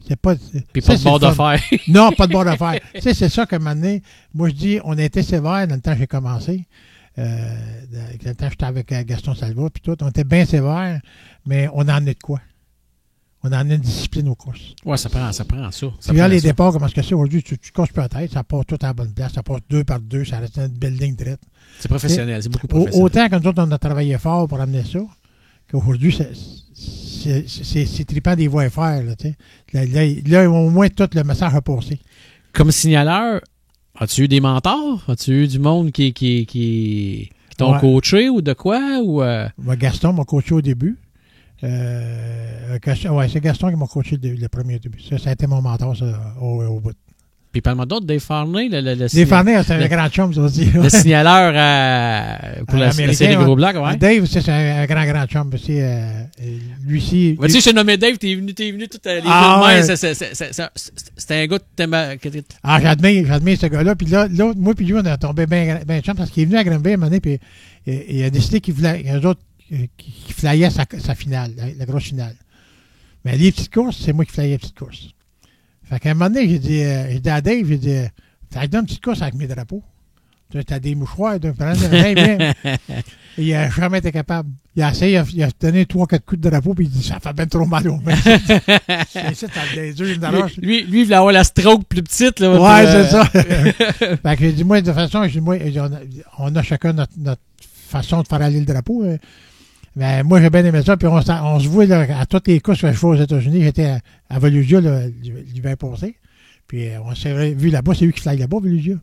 C'est pas. Puis pas de bord de fer. Non, pas de bord de fer. Tu sais, c'est ça que maintenant, moi je dis, on était sévère dans le temps que j'ai commencé. Dans le temps que j'étais avec Gaston Salva, puis tout, on était bien sévère, mais on en est de quoi? On en a une discipline aux courses. Ouais, ça prend ça. Tu regardes les départs, comment est-ce que c'est aujourd'hui, tu courses pas la tête, ça passe tout à la bonne place, ça passe 2 par 2, ça reste une belle ligne droite. C'est professionnel, c'est beaucoup professionnel. Autant que nous autres, on a travaillé fort pour amener ça, qu'aujourd'hui, c'est trippant des voies faire. Là, au moins, tout le message a passé. Comme signaleur, as-tu eu des mentors? As-tu eu du monde qui t'ont coaché ou de quoi? Ou Gaston m'a coaché au début. C'est Gaston qui m'a coaché le premier début. Ça a été mon mentor ça, au bout. Puis parle-moi d'autres, Dave Farney, Dave Farney, c'est un grand chum, ça aussi. le signaleur pour la série Gros Black, ouais. Dave, c'est un grand chum aussi. Lui aussi. Tu sais, je t'ai nommé Dave, t'es venu toutes les c'était un gars que t'aimais. J'admire ce gars-là. Puis là, moi puis lui, on a tombé bien chum parce qu'il est venu à Granby à un moment donné, puis il a décidé qu'il voulait, eux autres, qu'il flyait sa finale, la grosse finale. Mais les petites courses, c'est moi qui flyais les petites courses. Fait qu'à un moment donné, j'ai dit à Dave, j'ai dit, fais une petite course avec mes drapeaux. Tu as des mouchoirs, tu prends bien. Il n'a jamais été capable. Il a essayé, il a donné 3-4 coups de drapeau, puis il dit, ça fait bien trop mal aux mains. C'est ça, t'as des yeux, lui, il voulait avoir la stroke plus petite, là. Ouais, c'est ça. Fait que j'ai dit, moi, de toute façon, on a chacun notre façon de faire aller le drapeau. Mais moi, j'ai bien aimé ça. Puis on se voit là, à toutes les courses que je fais aux États-Unis. J'étais à Volusia l'hiver passé. Puis on s'est vu là-bas. C'est lui qui fly là-bas, Volusia.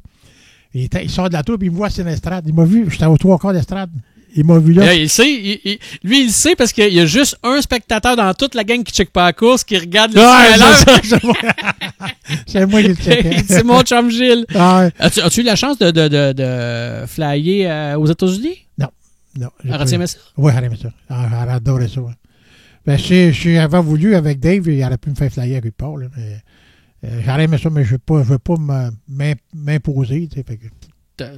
Il sort de la tour, puis il me voit sur l'estrade. Il m'a vu. J'étais aux 3/4 d'estrade. Il m'a vu là. Là, il sait. Lui, il sait parce qu'il y a juste un spectateur dans toute la gang qui check pas la course, qui regarde le c'est moi qui le checkais. C'est mon chum Gilles. Ah, ouais. As-tu eu la chance de flyer aux États-Unis? Non. Aurais-tu aimé ça? Oui, j'aurais aimé ça. J'aurais adoré ça. Ouais. Ben, si j'avais voulu avec Dave, il aurait pu me faire flyer quelque part. Là, mais, j'aurais aimé ça, mais je ne veux pas m'imposer. Tu sais, fait que...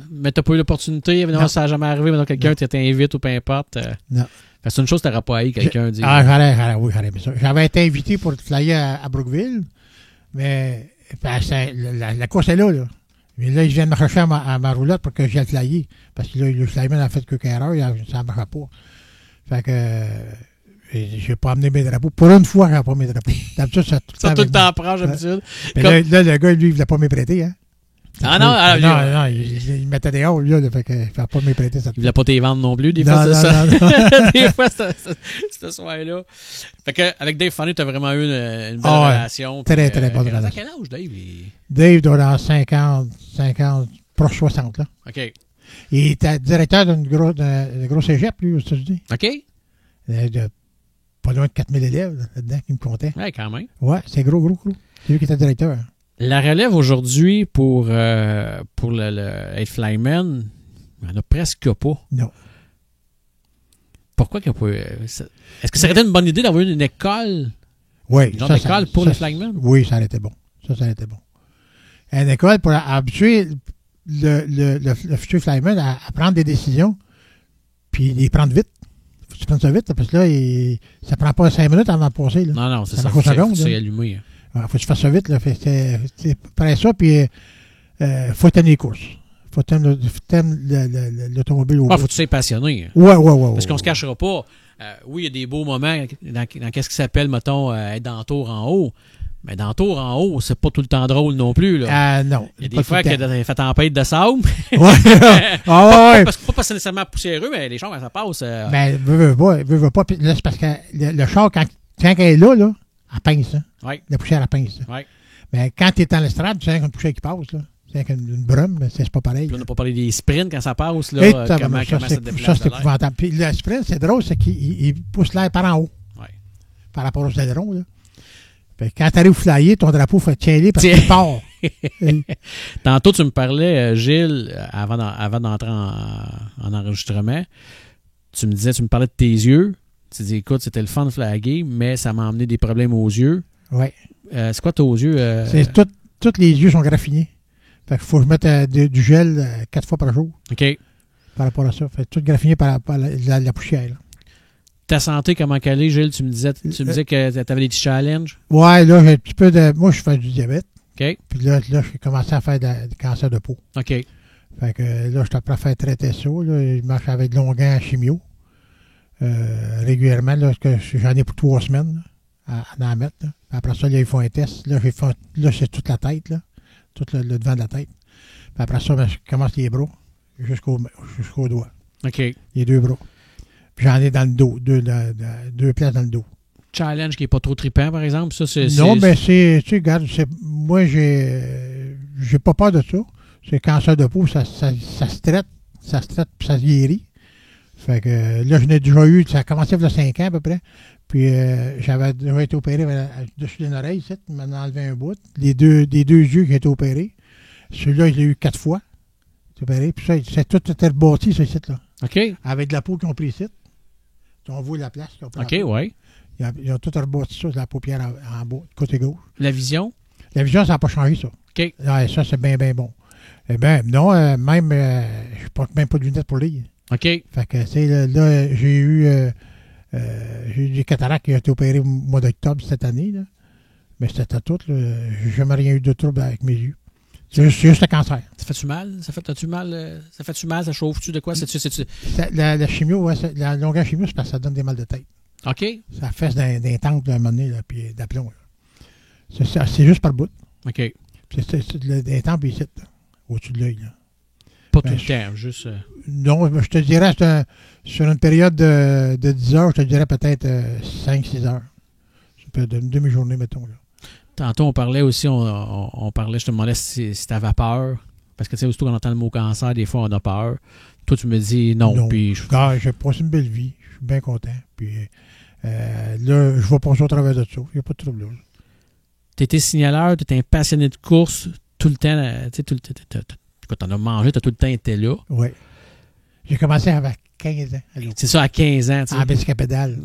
Mais tu n'as pas eu l'opportunité, évidemment, ça n'a jamais arrivé, mais quelqu'un t'invite ou peu importe. Non. C'est une chose que tu n'auras pas haï, quelqu'un dit. J'aurais aimé ça. J'avais été invité pour flyer à Brookville, mais ben, la course est là. Mais là, ils viennent me chercher à ma roulotte pour que j'aille flyer. Parce que là, le flyman a fait quelques erreurs, ça ne marchait pas. Fait que j'ai pas amené mes drapeaux. Pour une fois, je n'ai pas mes drapeaux. D'habitude, ça tout le temps prend, d'habitude. Mais là, le gars, lui, il ne voulait pas me prêter. Hein. Non, il mettait des hauts, là, fait que je ne vais pas me prêter. Il ne voulait pas te vendre non plus, des fois, c'est ça. Des fois, ce soir-là. Fait que, avec Dave Farney, tu as vraiment eu une belle relation. Très, très bonne relation. À quel âge, Dave? Dave doit avoir 50, proche 60, là. OK. Il était directeur d'un gros cégep, lui, aux États-Unis. OK. Pas loin de 4000 élèves, là-dedans, qui me comptaient. Ouais, quand même. Ouais, c'est gros. C'est lui qui était directeur. La relève aujourd'hui pour être flyman, il n'y en a presque pas. Non. Pourquoi qu'il n'y a pas eu... Est-ce que ça aurait été une bonne idée d'avoir une école? Oui. Une genre d'école pour les flymen? Oui, ça aurait été bon. Ça aurait été bon. Une école pour habituer le futur flyman à prendre des décisions, puis les prendre vite. Faut que tu prennes ça vite, parce que là, ça prend pas 5 minutes avant de passer. Là. Non, c'est ça. Faut c'est allumé. Il faut que tu fasses ça vite. Là. C'est après ça, puis faut t'aimer les courses. Faut t'aimer l'automobile au bout. Faut que tu sois passionné. Ouais. Parce qu'on se cachera pas. Oui, il y a des beaux moments dans qu'est-ce qui s'appelle, mettons, être dans le tour en haut. Mais dans le tour en haut, c'est pas tout le temps drôle non plus. Là. Non. Il y a des fois qu'il a fait tempête de sable. Ouais. Ouais. Pas parce que c'est nécessairement poussiéreux, mais les chars, quand ça passe. Ben, veut pas. Là, c'est parce que le char, quand elle est là, elle pince. Hein? Ouais. La poussière, elle pince. Ouais. Mais quand tu es dans l'estrade, tu sais qu'une poussière qui passe. Là. C'est une brume, mais c'est pas pareil. Puis on n'a pas parlé des sprints quand ça passe. Là, comment ça se déplace. Ça, c'est épouvantable. Puis le sprint, c'est drôle, c'est qu'il pousse l'air par en haut. Ouais. Par rapport au ailerons, là. Fait que quand tu arrives au flyer, ton drapeau faut tirer parce qu'il part. Tantôt, tu me parlais, Gilles, avant d'entrer en enregistrement, tu me parlais de tes yeux. Tu dis, écoute, c'était le fun de flaguer, mais ça m'a amené des problèmes aux yeux. Oui. C'est quoi tes yeux? C'est tous les yeux sont graffinés. Fait qu'il faut que je mette du gel 4 fois par jour. OK. Par rapport à ça. Fait tout graffiné par la poussière. Là. Ta santé, comment qu'elle est, Gilles? Tu me disais que tu avais des petits challenges? Ouais, là, j'ai un petit peu de... Moi, je fais du diabète. OK. Puis là j'ai commencé à faire du cancer de peau. OK. Fait que là, je suis prêt à faire traiter ça. Là. Je marche avec de longs gants chimio. Régulièrement, là, que j'en ai pour 3 semaines là, à en mettre. Là. Après ça, là, ils font un test. Là, c'est toute la tête, là. Tout le devant de la tête. Puis après ça, je commence les bras jusqu'au doigt. OK. Les 2 bras. Puis j'en ai dans le dos, 2 places dans le dos. Challenge qui n'est pas trop trippant, par exemple? Ça, non, mais tu sais, regarde, moi, j'ai pas peur de ça. C'est cancer de peau, ça se traite, puis ça se guérit. Fait que là, je n'ai déjà eu, ça a commencé il y a 5 ans à peu près. Puis j'avais déjà été opéré dessus d'une oreille, ici, il m'en a enlevé un bout. Les deux yeux qui ont été opérés. Celui-là, je l'ai eu 4 fois. Opéré. Puis ça, c'est tout était rebâti, ce site-là. OK. Avec de la peau qu'ils ont pris ici. On voit la place. OK, oui. Ils ont tout rebâti ça, de la paupière en bas, côté gauche. La vision? La vision, ça n'a pas changé, ça. OK. Ouais, ça, c'est bien, bien bon. Eh bien, non, même, je porte même pas de lunettes pour lire. OK. Fait que, tu sais, là, j'ai eu des cataractes qui ont été opérés au mois d'octobre cette année, là. Mais c'était tout, là. J'ai jamais rien eu de trouble avec mes yeux. C'est juste le cancer. Ça fait-tu mal? Ça fait-tu mal? Ça fait-tu mal? Ça chauffe-tu de quoi? La chimio, ouais, la longueur chimio, c'est parce que ça donne des mal de tête. OK. Ça fesse d'un temple à un moment donné, là, puis d'aplomb. C'est juste par bout. OK. C'est des temples ici, là, au-dessus de l'œil. Pas tout le temps, juste... Non, je te dirais, sur une période de 10 heures, je te dirais peut-être 5-6 heures. C'est une demi-journée, mettons. Là. Tantôt, on parlait aussi, on parlait, je te demandais si t'avais peur. Parce que, tu sais, aussitôt qu'on entend le mot cancer, des fois, on a peur. Toi, tu me dis non. Puis j'ai passé une belle vie. Je suis bien content. Puis là, je vais passer au travers de ça. Il n'y a pas de trouble là. Tu étais signaleur, tu étais un passionné de course tout le temps. Tu sais, quand t'en as mangé, tu as tout le temps été là. Oui. J'ai commencé avec 15 ans. C'est ça, à 15 ans. En bicycle pédale.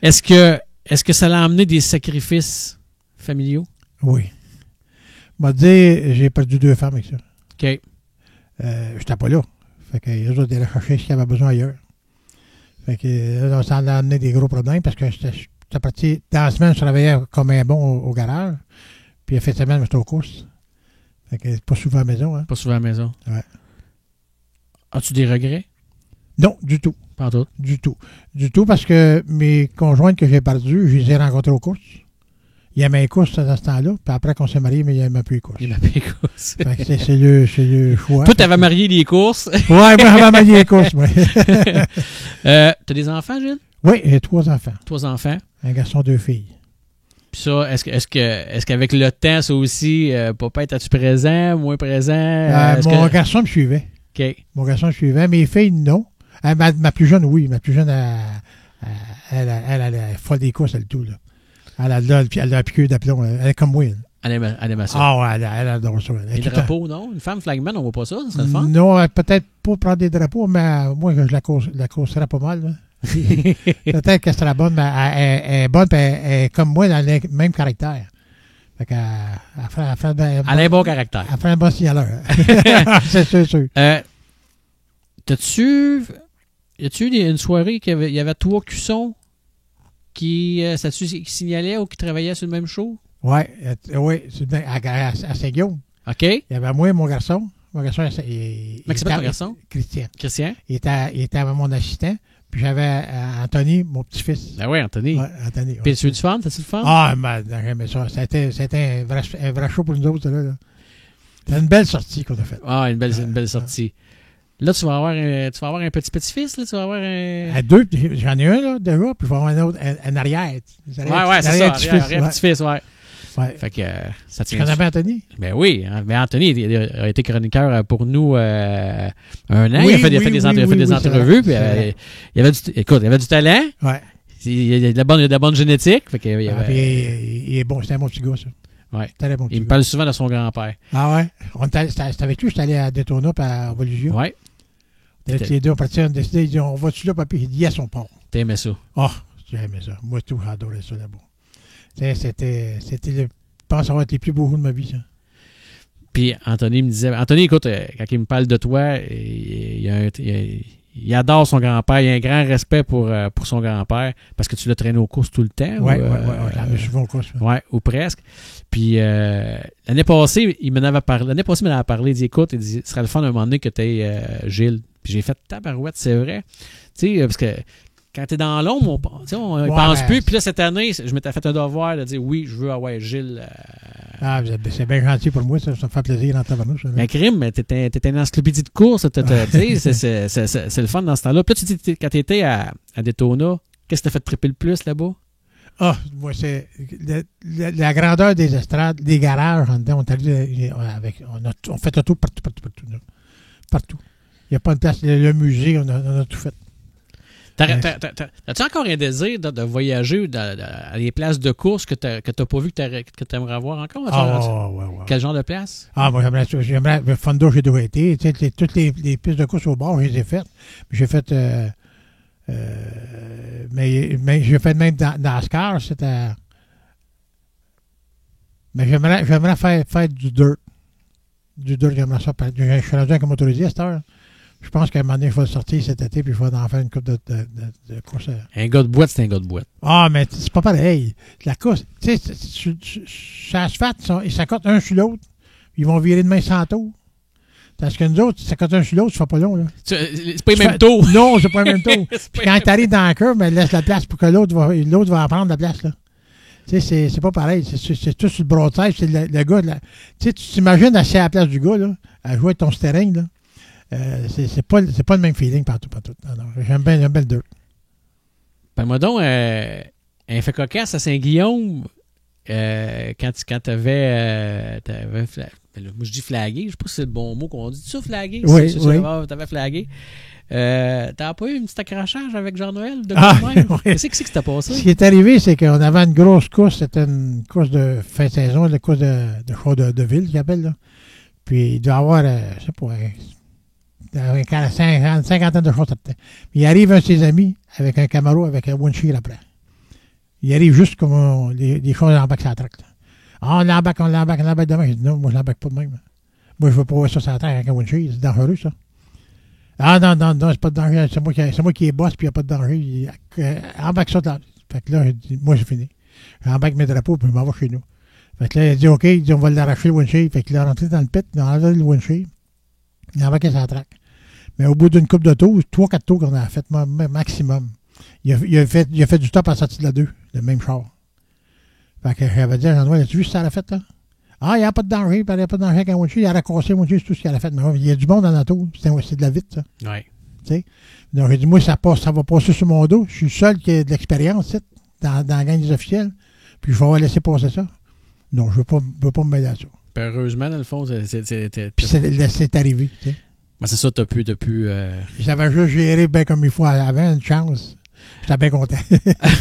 Est-ce que ça l'a amené des sacrifices familiaux? Oui. M'a dit, j'ai perdu 2 femmes avec ça. OK. J'étais pas là. Fait que les autres, ils recherchaient ce qu'ils avaient besoin ailleurs. Fait que là, ça a amené des gros problèmes parce que j'étais parti. Dans la semaine, je travaillais comme un bon au garage. Puis la fin de semaine, j'étais aux courses. Fait que pas souvent à la maison. Hein. Pas souvent à la maison. Ouais. As-tu des regrets? Non, du tout. Pas en tout. Du tout. Du tout parce que mes conjointes que j'ai perdues, je les ai rencontrées aux courses. Il y avait les courses dans ce temps-là. Puis après qu'on s'est mariés, mais il n'y avait plus les courses. Il n'y avait plus les courses. Fait que c'est le choix. Toi, t'avais marié les courses. Oui, moi, j'avais marié les courses. Ouais. T'as des enfants, Gilles? Oui, j'ai 3 enfants. 3 enfants. Un garçon, 2 filles. Puis ça, est-ce qu'avec le temps, ça aussi, papa, es-tu présent, moins présent? Mon garçon me suivait. OK. Mon garçon me suivait. Mes filles, non. Ma plus jeune, oui. Ma plus jeune, elle est folle des courses, elle tout, là. Elle a la piqûre d'aplomb. Elle est comme moi. Elle aime ça. Ah ouais, elle adore ça. Les drapeaux, non? Une femme flagman, on voit pas ça? Ça serait le fun? Non, peut-être pas prendre des drapeaux, mais moi, je la courserais pas mal, là. Peut-être qu'elle sera bonne, mais elle est bonne, puis elle est comme moi, elle a le même caractère. Fait qu'elle elle a un bon caractère. Elle fait un bon signaleur. C'est sûr. Y a-tu eu une soirée qu'il y avait 3 cuissons qui signalaient ou qui travaillaient sur le même show? Oui, à Saint-Guillaume. OK. Il y avait moi et mon garçon. Mon garçon, Comment s'appelle ton garçon? Christian. Il était mon assistant. Puis j'avais Anthony, mon petit-fils. Ben oui, Anthony. Ouais, Anthony. Puis tu as eu du fun? T'as-tu le fun? Ah, j'aimais ça. C'était un vrai show pour nous autres, là. C'était une belle sortie qu'on a faite. Ah, une belle sortie. Là, tu vas avoir un petit-petit-fils, là? Tu vas avoir un... À 2, j'en ai un, là, déjà, puis je vais avoir un autre, un arrière. Ouais, c'est ça, arrière-petit-fils, ouais. Ouais. Fait que ça tient. Tu connais bien Anthony? Ben oui, mais Anthony il a été chroniqueur pour nous un an. Oui, il a fait des entrevues. Puis, il avait du talent. Ouais. Il a de la bonne génétique. Fait que, il est bon, c'était un bon petit gars, ça. Ouais. Bon il me parle souvent de son grand-père. Ah ouais? C'était avec lui, j'étais allé à Daytona et à Volusia. Ouais. Les deux, on partit, on a décidé, ils dit, on va-tu là, papi? Il dit, yes, on part. T'aimais ça? Oh, j'aimais ça. Moi, tout, j'adorais ça là-bas. C'était je pense avoir été les plus beaux jours de ma vie, ça. Puis Anthony me disait, écoute, quand il me parle de toi, il adore son grand-père, il a un grand respect pour son grand-père parce que tu l'as traîné aux courses tout le temps. Oui, je l'avais souvent aux courses. Oui, ou presque. Puis l'année passée, il m'en avait parlé. Il dit, écoute, ce serait le fun un moment donné que tu aies Gilles. Puis j'ai fait tabarouette, c'est vrai. Tu sais, parce que quand t'es dans l'ombre, on ne pense plus. Puis là, cette année, je m'étais fait un devoir de dire oui, je veux avoir Gilles. C'est bien gentil pour moi, ça me fait plaisir dans ta tabarnouche. Mais crime, t'étais une encyclopédie de course. C'est le fun dans ce temps-là. Puis là, tu dis, quand t'étais à Daytona, qu'est-ce qui t'a fait tripper le plus là-bas? Ah, moi, c'est la grandeur des estrades, des garages en dedans. On fait tout partout. Il n'y a pas de place. Le musée, on a tout fait. T'as-tu encore un désir de voyager à des places de course que t'as pas vu que t'aimerais voir encore? Ouais. Quel genre de place? Moi, j'aimerais le Fonda, j'ai déjà été. Tu sais, toutes les pistes de course au bord, je les ai faites. J'ai fait... mais j'ai fait même dans NASCAR, c'était... Mais j'aimerais faire du dirt. Du dirt, j'aimerais ça. Je suis rendu avec un motorisé à cette heure. Je pense qu'à un moment donné, je vais le sortir cet été, puis je vais en faire une coupe de course. Un gars de boîte, c'est un gars de boîte. Ah, mais c'est pas pareil. La course, tu sais, sur l'asphalte, ils s'accotent un sur l'autre. Ils vont virer de main sans tour. Parce que nous autres, ça cote un sur l'autre, ça fait pas long. Là. C'est pas le même tour. Non, c'est pas le même tour. Puis quand tu arrives dans la curve, ben, laisse la place pour que l'autre va prendre la place. Là. Tu sais, c'est pas pareil. C'est tout sur le broadside. C'est le gars. Tu sais, tu t'imagines assis à la place du gars, là, à jouer avec ton steering. Là. C'est pas le même feeling partout. Non, j'aime bien le dirt. Ben, moi donc, un fait cocasse à Saint-Guillaume, quand t'avais moi, je dis flagué. Je sais pas si c'est le bon mot qu'on dit. Tu ça, flagué? Oui. T'avais flagué. T'as pas eu un petit accrochage avec Jean-Noël? Oui. Qu'est-ce qui s'était passé? Ce qui est arrivé, c'est qu'on avait une grosse course. C'était une course de fin de saison, une course de ville, qu'ils appellent. Là. Puis il doit y avoir, je sais pas, une cinquantaine de choses. Il arrive un de ses amis avec un Camaro, avec un windshield après. Il arrive juste comme les choses l'embarquent sur la traque. Ah, on l'embarque demain. Je dis non, moi, je l'embarque pas de même. Moi, je veux pas voir ça sur la traque avec un windshield. C'est dangereux, ça. Ah, non, c'est pas de danger. C'est moi qui est boss, puis il n'y a pas de danger. Embarque ça. Fait que là, je dis, moi, j'ai fini. J'embarque mes drapeaux, puis je m'en vais chez nous. Fait que là, il a dit, OK, il dit, on va l'arracher, le windshield. Fait qu'il est rentré dans le pit, il a enlevé le windshield. Il a embarqué sur la traque. Mais au bout d'une couple de tours, 3-4 tours qu'on a fait, maximum, il a fait du stop à la sortie de la 2, le même char. Fait que j'avais dit à Jean-Noël, as-tu vu ce que ça a fait, là? Ah, il n'y a pas de danger, il n'y a pas de danger avec un windshield, il a raccourci le windshield, c'est tout ce qu'il a fait. Mais il y a du monde dans la tour, c'est de la vite, ça. Oui. Tu sais? Donc, j'ai dit, moi, ça va passer sur mon dos. Je suis le seul qui a de l'expérience, dans la gang des officiels. Puis je vais laisser passer ça. Non, je ne veux pas me mêler à ça. Puis heureusement, dans le fond, Puis c'est arrivé, tu sais. Ben c'est ça, t'as pu... J'avais juste géré bien comme il faut avant, une chance. J'étais bien content.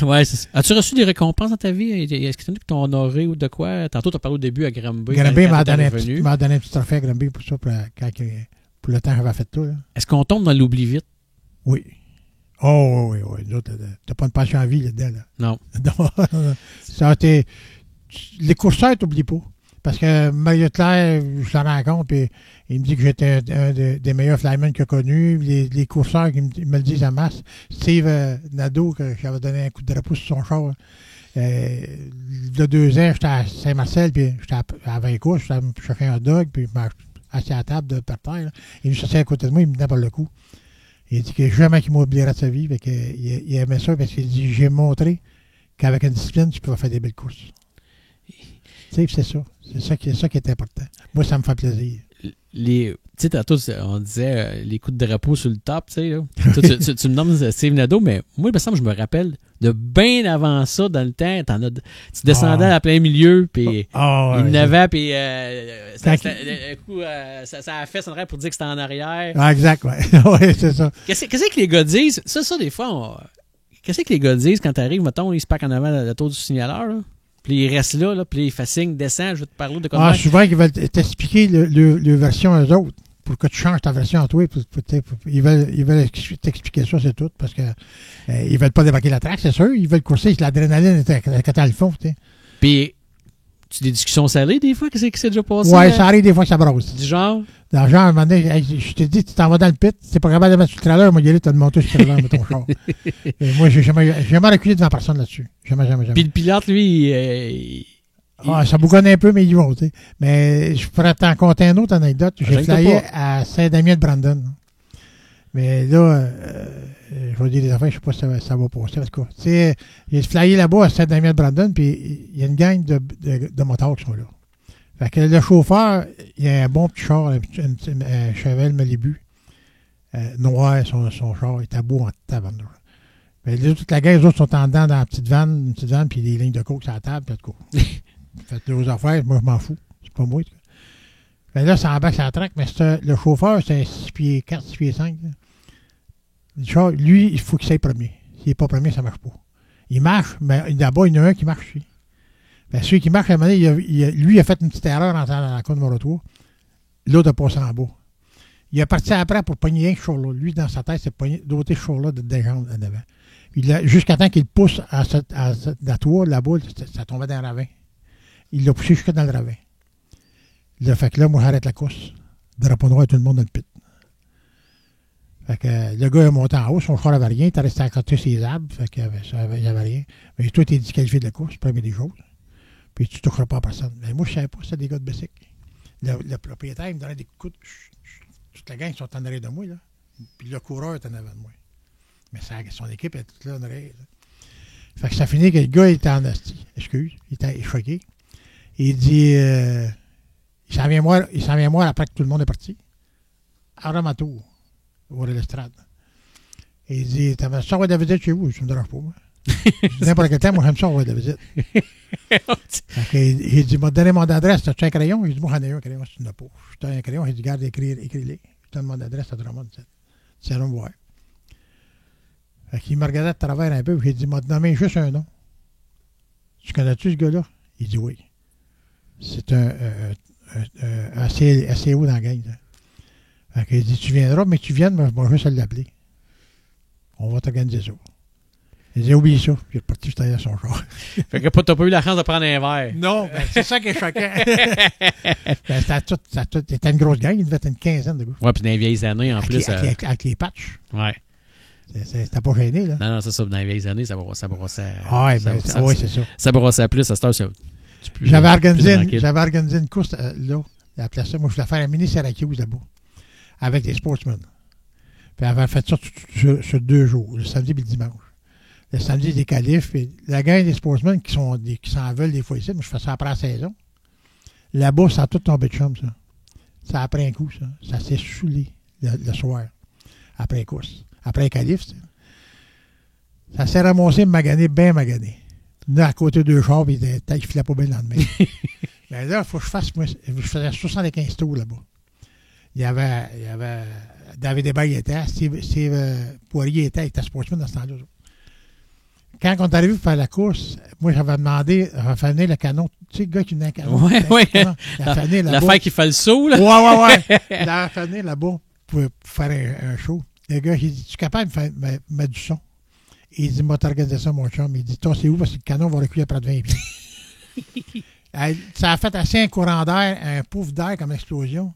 Ouais, c'est ça. As-tu reçu des récompenses dans ta vie? Est-ce que tu as t'ont honoré ou de quoi? Tantôt, tu as parlé au début à Granby. Granby m'a donné un petit trophée à Granby pour ça, pour le temps que j'avais fait tout. Là. Est-ce qu'on tombe dans l'oubli vite? Oui. Oh, oui. T'as pas une passion à vie là-dedans. Là. Non. Ça a été... Les courseurs, t'oublies pas. Parce que Mario Claire, je l'en rencontre, puis il me dit que j'étais un des meilleurs flymen qu'il a connu. Les courseurs, ils me le disent en masse. Steve Nadeau, que j'avais donné un coup de drapeau sur son char. Il y a 2 ans, j'étais à Saint-Marcel, puis j'étais à 20 courses, j'étais chercher un dog, puis je m'étais assis à la table de par terre. Là. Il me cherchait à côté de moi, il me tenait par le cou. Il a dit que jamais qu'il m'oubliera de sa vie. Fait que, il aimait ça parce qu'il dit, j'ai montré qu'avec une discipline, tu peux faire des belles courses. Tu sais, c'est ça. C'est ça qui est important. Moi, ça me fait plaisir. Tu sais, tantôt, on disait les coups de drapeau sur le top, tu sais. Là. tu me nommes Steve Nadeau, mais moi, il me semble que je me rappelle de bien avant ça, dans le temps, tu descendais à plein milieu, puis il n'avait, puis ça a fait son rêve pour dire que c'était en arrière. Ah, exact, ouais. Oui, c'est ça. Qu'est-ce que les gars disent? Ça, des fois, qu'est-ce que les gars disent quand t'arrives, mettons, ils se packent en avant la tour du signaleur, là? Puis il reste là, puis il fait signe, descend, je vais te parler de comment. Souvent, ils veulent t'expliquer le version à eux autres pour que tu changes ta version à toi. Ils veulent t'expliquer ça, c'est tout, parce que ils veulent pas débarquer la traque, c'est sûr. Ils veulent courser, l'adrénaline quand t'as le fond. Puis, tu as des discussions salées des fois? Qu'est-ce qui s'est déjà passé? Ouais, ça arrive des fois que ça brosse. Du genre? Dans le genre, à un moment donné, je te dis, tu t'en vas dans le pit, c'est pas capable de mettre sur le trailer, moi, y aller, t'as de monter sur le trailer de ton char. Et moi, j'ai jamais reculé devant personne là-dessus. Jamais. Puis le pilote, lui, ça bougonne un peu, mais ils vont, tu sais. Mais je pourrais t'en conter une autre anecdote. J'ai flyé à Saint-Damien-de-Brandon. Mais là, je vais dire des affaires, je sais pas si ça va passer. En tout cas, j'ai flyé là-bas à Saint-Damien-de-Brandon, puis il y a une gang de motards qui sont là. Fait que le chauffeur, il a un bon petit char, un Chevelle Malibu, noir, son char, il était beau en tabarnak. Mais toute la gang, les autres sont en dedans dans une petite vanne, puis des lignes de coke sur la table, puis de quoi. Faites vos affaires, moi je m'en fous. C'est pas moi. Mais là, ça embarque sur la traque, mais le chauffeur, c'est un 6 pieds 4, 6 pieds 5. Là. Lui, il faut qu'il soit premier. S'il n'est pas premier, ça ne marche pas. Il marche, mais là-bas, il y en a un qui marche, lui. Ben, celui qui marche, à un moment donné, lui, il a fait une petite erreur en entrant dans la cour numéro 3. L'autre a passé en bas. Il est parti après pour pogner un show-là. Lui, dans sa tête, c'est pogner d'autres show-là des jambes en avant. Jusqu'à temps qu'il pousse à la tour, la boule, ça tombait dans le ravin. Il l'a poussé jusque dans le ravin. Il a fait que là, moi, j'arrête la course. Drapeau noir, tout le monde dans le pit. Fait que le gars est monté en haut, son char n'avait rien, il était resté à côté de ses arbres, fait qu'il n'y avait rien. Mais toi, tu es disqualifié de la course, premier des choses. Puis tu ne toucheras pas à personne. Mais moi, je ne savais pas, c'était des gars de Bessic. Le propriétaire, il me donnait des coups de... Toute la gang sont en arrière de moi, là. Puis le coureur est en avant de moi. Mais son équipe est toute là en arrière. Là. Fait que ça finit que le gars était en hostie. Excuse, il était choqué. Il dit... il s'en vient moi après que tout le monde est parti. À ma tour. Au l'estrade. Et il dit, t'as ça de la visite chez vous? Ça me dérange pas, moi. N'importe quel temps, moi, j'aime ça, de la visite. Il dit, m'a donné mon adresse, t'as-tu un crayon? Il dit, moi, j'en ai un crayon, c'est une peau. J'ai un crayon, il dit, garde, écris-les. Je donne mon adresse à Drummond. Tu vas me voir. Fait qu'il me regardait de travers un peu, puis il dit, m'a donné juste un nom. Tu connais-tu ce gars-là? Il dit, oui. C'est un assez haut dans la gang, là. Fait qu'il dit, tu viendras, mais tu viennes, mais je vais juste l'appeler. On va t'organiser ça. Il dit, oublie ça. Puis il est reparti juste derrière son char. Fait que t'as pas eu la chance de prendre un verre. Non, ben, c'est ça qui est choquant. C'était une grosse gang, il devait être une quinzaine de gars. Ouais, puis dans les vieilles années, en plus. Avec les patchs. Ouais. C'était pas gêné, là. Non, c'est ça. Dans les vieilles années, ça brossait. Ouais, c'est ça. Ça brossait plus, à cette heure, J'avais organisé une course là, à la place. Moi, je voulais faire un mini Syracuse là-bas. Avec des sportsmen. Puis elle avait fait ça sur 2 jours, le samedi et le dimanche. Le samedi, des qualifs, puis la gang des sportsmen qui s'en veulent des fois ici, mais je fais ça après la saison. Là-bas, ça a tout tombé de chum, ça. Ça a pris un coup, ça. Ça s'est saoulé le soir, après les courses. Après les qualifs, ça s'est ramassé bien magané. Là, à côté de 2 chars, puis il filait pas bien le lendemain. Mais là, il faut que je fasse, moi, je faisais 75 tours là-bas. Il y avait David Hébert, il était, Steve Poirier était sportsman dans ce temps-là. Quand on est arrivé pour faire la course, moi, j'avais demandé à venir le canon. Tu sais, le gars qui venait un canon. Oui. L'affaire qui fait le saut, là. Ouais. Il a venir là-bas pour faire un show. Le gars, il dit, tu es capable de mettre du son? Il dit, moi, t'organiser ça, mon chum. Il dit, toi, c'est où? Parce que le canon va reculer à près de 20 pieds. Ça a fait assez un courant d'air, un pouf d'air comme explosion.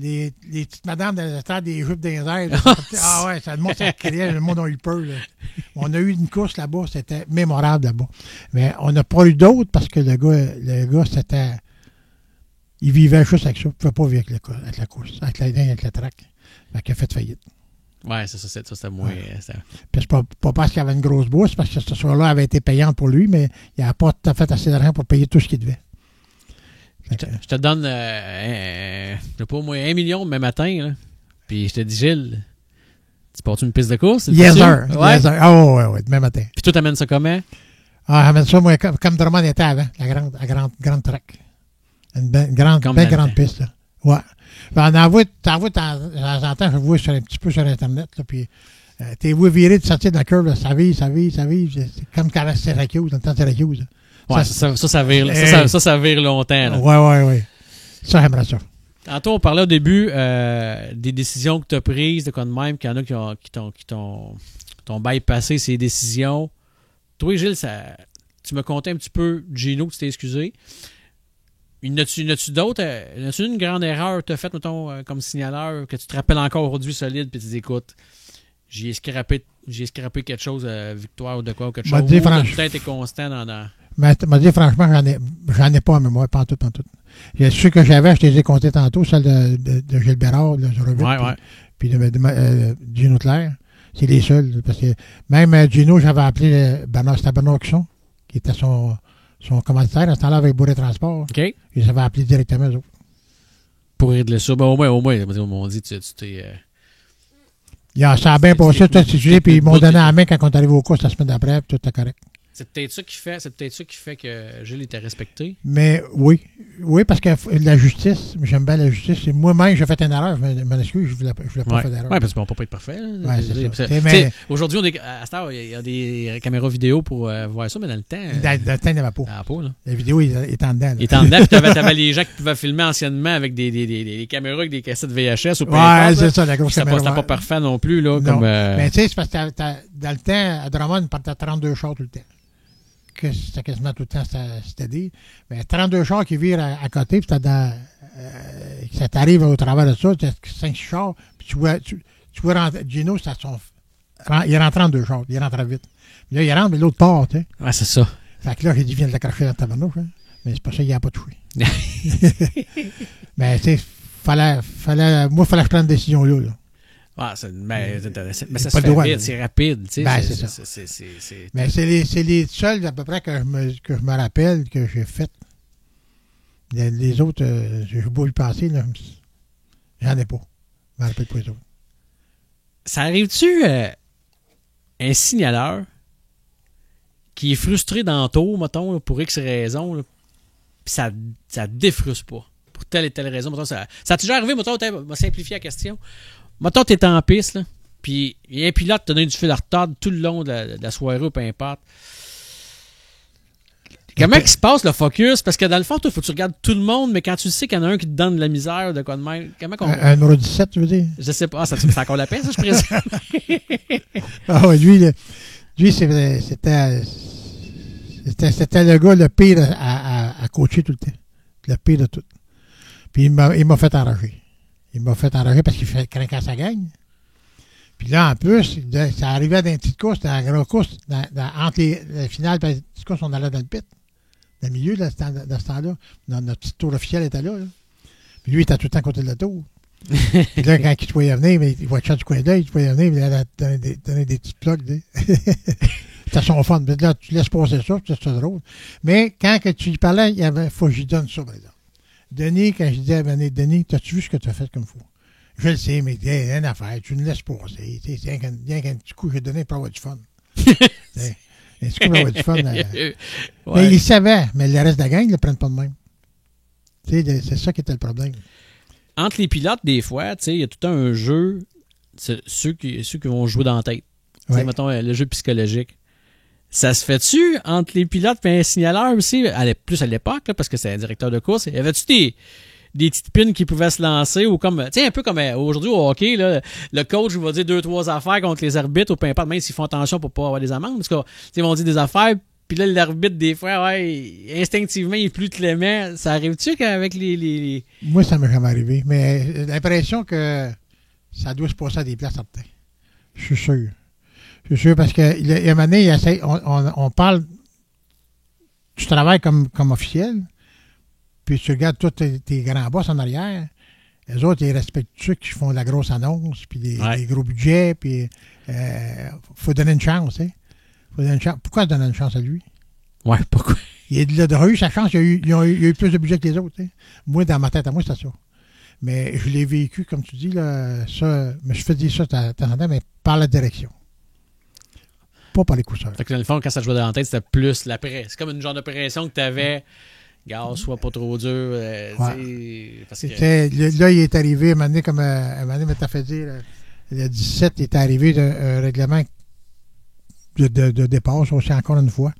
Les petites madames de l'estrade, des jupes des airs. Ah ouais, le monde ça criait, le monde a eu peur. Là. On a eu une course là-bas, c'était mémorable là-bas. Mais on n'a pas eu d'autres parce que le gars c'était. Il vivait juste avec ça. Il ne pouvait pas vivre avec la course, avec la track. Fait qu'il a fait faillite. Ouais, c'est ça, c'était moins. Ouais. Puis c'est pas parce qu'il avait une grosse bourse, parce que ce soir-là avait été payante pour lui, mais il n'a pas tout à fait assez d'argent pour payer tout ce qu'il devait. Je te donne, je sais pas, moi, 1 million demain matin, là. Puis je te dis, Gilles, tu portes une piste de course? Yes, sir. Ouais. Yes, sir. Oh, ouais, demain matin. Puis toi, t'amènes ça comment? Ah, j'amène ça, moi, comme Drummond était avant, la grande track. Une grande piste, là. Ouais. Ben, on t'envoie de temps en temps, je vois un petit peu sur Internet, là, puis t'es virer de sortir de la curve, là, ça vire. C'est comme quand c'est Syracuse, dans le temps de Syracuse. Ouais, ça vire longtemps. Là. Ouais. Ça, j'aimerais ça. Tantôt, on parlait au début des décisions que tu as prises, de quoi de même, qu'il y en a qui t'ont bypassé ces décisions. Toi, Gilles, tu me contais un petit peu, Gino, que tu t'es excusé. Y en a-tu d'autres? Y en a-tu une grande erreur que tu as faite, mettons, comme signaleur, que tu te rappelles encore aujourd'hui solide, puis tu dis, écoute, j'ai scrappé quelque chose, victoire ou de quoi, ou quelque chose. Tu as peut-être été constant dans... Mais tu m'as dit, franchement, j'en ai pas en mémoire, pas en tout. Ceux que j'avais, je te les ai comptés tantôt, celle de Gilles Bérard, de Jorobit, puis de Gino Claire. C'est les seuls. Parce que même Gino, j'avais appelé c'était Bernard Oxon, qui était son commanditaire à ce temps-là avec Bourré Transport. OK. Ils avaient appelé directement eux autres. Pour régler ça. Ben, au moins, ils m'ont dit, tu t'es... Ça a bien passé, tout excusé, puis ils m'ont donné la main quand on est arrivé au cours la semaine d'après, puis tout était correct. C'est peut-être ça qui fait que Gilles était respecté. Mais oui, parce que la justice, j'aime bien la justice. Moi-même, j'ai fait une erreur, je m'en excuse, je voulais pas faire d'erreur. Oui, parce qu'on ne peut pas être parfait. Ouais, c'est ça. Mais aujourd'hui, à cette heure, il y a des caméras vidéo pour voir ça, mais dans le temps... Dans le temps, il n'y avait pas. Là. La vidéo, il était en dedans. Il était en dedans, puis t'avais les gens qui pouvaient filmer anciennement avec des caméras avec des cassettes VHS ou peu Ouais, importe, c'est ça, la grosse caméra. C'était pas parfait non plus. Là, non. comme, Mais tu sais, c'est parce que dans le temps, à Drummond, il partait 32 chars tout le temps. Que c'était quasiment tout le temps, c'était dit. Mais 32 chars qui virent à côté, puis ça t'arrive au travers de ça, tu as 5 chars, puis tu vois rentrer. Gino, il rentre en 2 chars, il rentre vite. Puis là, il rentre, mais l'autre part, tu sais. Ouais, c'est ça. Fait que là, j'ai dit, viens de l'accrocher dans ta tabarnouche, hein. Mais c'est pas ça, il n'a pas touché. Mais tu sais, moi, il fallait que je prenne une décision là. Ah, mais ça pas se fait droit, vite, c'est rapide. Tu sais, ben, c'est ça. Mais c'est les seuls, à peu près, que je me rappelle que j'ai fait. Les autres, j'ai beau le passer, là, j'en ai pas. Je me rappelle pas les autres. Ça arrive-tu un signaleur qui est frustré dans le tour, mettons, pour X raison, puis ça défrustre pas, pour telle et telle raison. Mettons, ça a déjà arrivé, mettons, on va simplifier la question. Mettons, t'es en piste, là, puis il y a un pilote qui te donne du fil à retard tout le long de la soirée ou peu importe. Comment il se passe le focus? Parce que dans le fond, il faut que tu regardes tout le monde, mais quand tu sais qu'il y en a un qui te donne de la misère, de quoi de même, comment qu'on... Un numéro 17, tu veux dire? Je sais pas. Ah, c'est encore la peine, ça, je présume. Ah oui, lui, c'était le gars le pire à coacher tout le temps. Le pire de tout. Puis il m'a fait enrager. Il m'a fait enrager parce qu'il fait craquer sa gagne. Puis là, en plus, ça arrivait dans une petite course, dans la grande course, entre les finales et les petites courses, on allait dans le pit. Dans le milieu, dans ce temps-là. Notre petite tour officielle était là. Puis lui, il était tout le temps à côté de la tour. Puis là, quand il te voyait venir, mais il voit du coin d'œil, il te voyait venir, il allait donner des petites plugs. C'était son fun. Mais là, tu laisses passer ça, c'est drôle. Mais quand que tu lui parlais, il faut que je lui donne ça, par exemple. Denis, quand je disais à Denis, t'as-tu vu ce que tu as fait comme fou? Je le sais, mais il y a une affaire, tu nous laisses passer. C'est rien qu'un petit coup que j'ai donné pour avoir du fun. Un petit coup pour avoir du fun. Ouais. Mais il savait, mais le reste de la gang, ils ne le prennent pas de même. C'est ça qui était le problème. Entre les pilotes, des fois, il y a tout un jeu, ceux qui vont jouer dans la tête. Ouais. Mettons, le jeu psychologique. Ça se fait-tu entre les pilotes et un signaleur aussi, plus à l'époque, là, parce que c'est un directeur de course? Y avait-tu des petites pines qui pouvaient se lancer ou comme, tu sais, un peu comme aujourd'hui au hockey, là, le coach va dire 2-3 affaires contre les arbitres ou peu importe, même s'ils font attention pour pas avoir des amendes, parce qu'ils vont dire des affaires, puis là, l'arbitre, des fois, ouais, instinctivement, il est plus clément. Ça arrive-tu qu'avec les... Moi, ça m'est jamais arrivé, mais j'ai l'impression que ça doit se passer à des places certaines. Je suis sûr. Je suis sûr parce que, il y a un moment donné, on parle du travail comme officiel, puis tu regardes tous tes grands boss en arrière, les autres, ils respectent ceux qui font de la grosse annonce, puis des gros budgets, puis faut donner une chance, hein. Faut donner une chance. Pourquoi donner une chance à lui? Ouais, pourquoi? Il a eu sa chance, il a eu plus de budget que les autres, hein. Moi, dans ma tête, à moi, c'était ça. Mais je l'ai vécu, comme tu dis, là, ça, mais je faisais ça de temps en temps, mais par la direction. Pas par les cousseurs. Fait que dans le fond, quand ça jouait dans la tête, c'était plus la pression. C'est comme une genre de pression que tu avais. Gars, sois pas trop dur. Parce que... Là, il est arrivé, un moment donné, comme un moment donné, t'as fait dire, le 17, il est arrivé d'un règlement de départ, ça aussi encore une fois,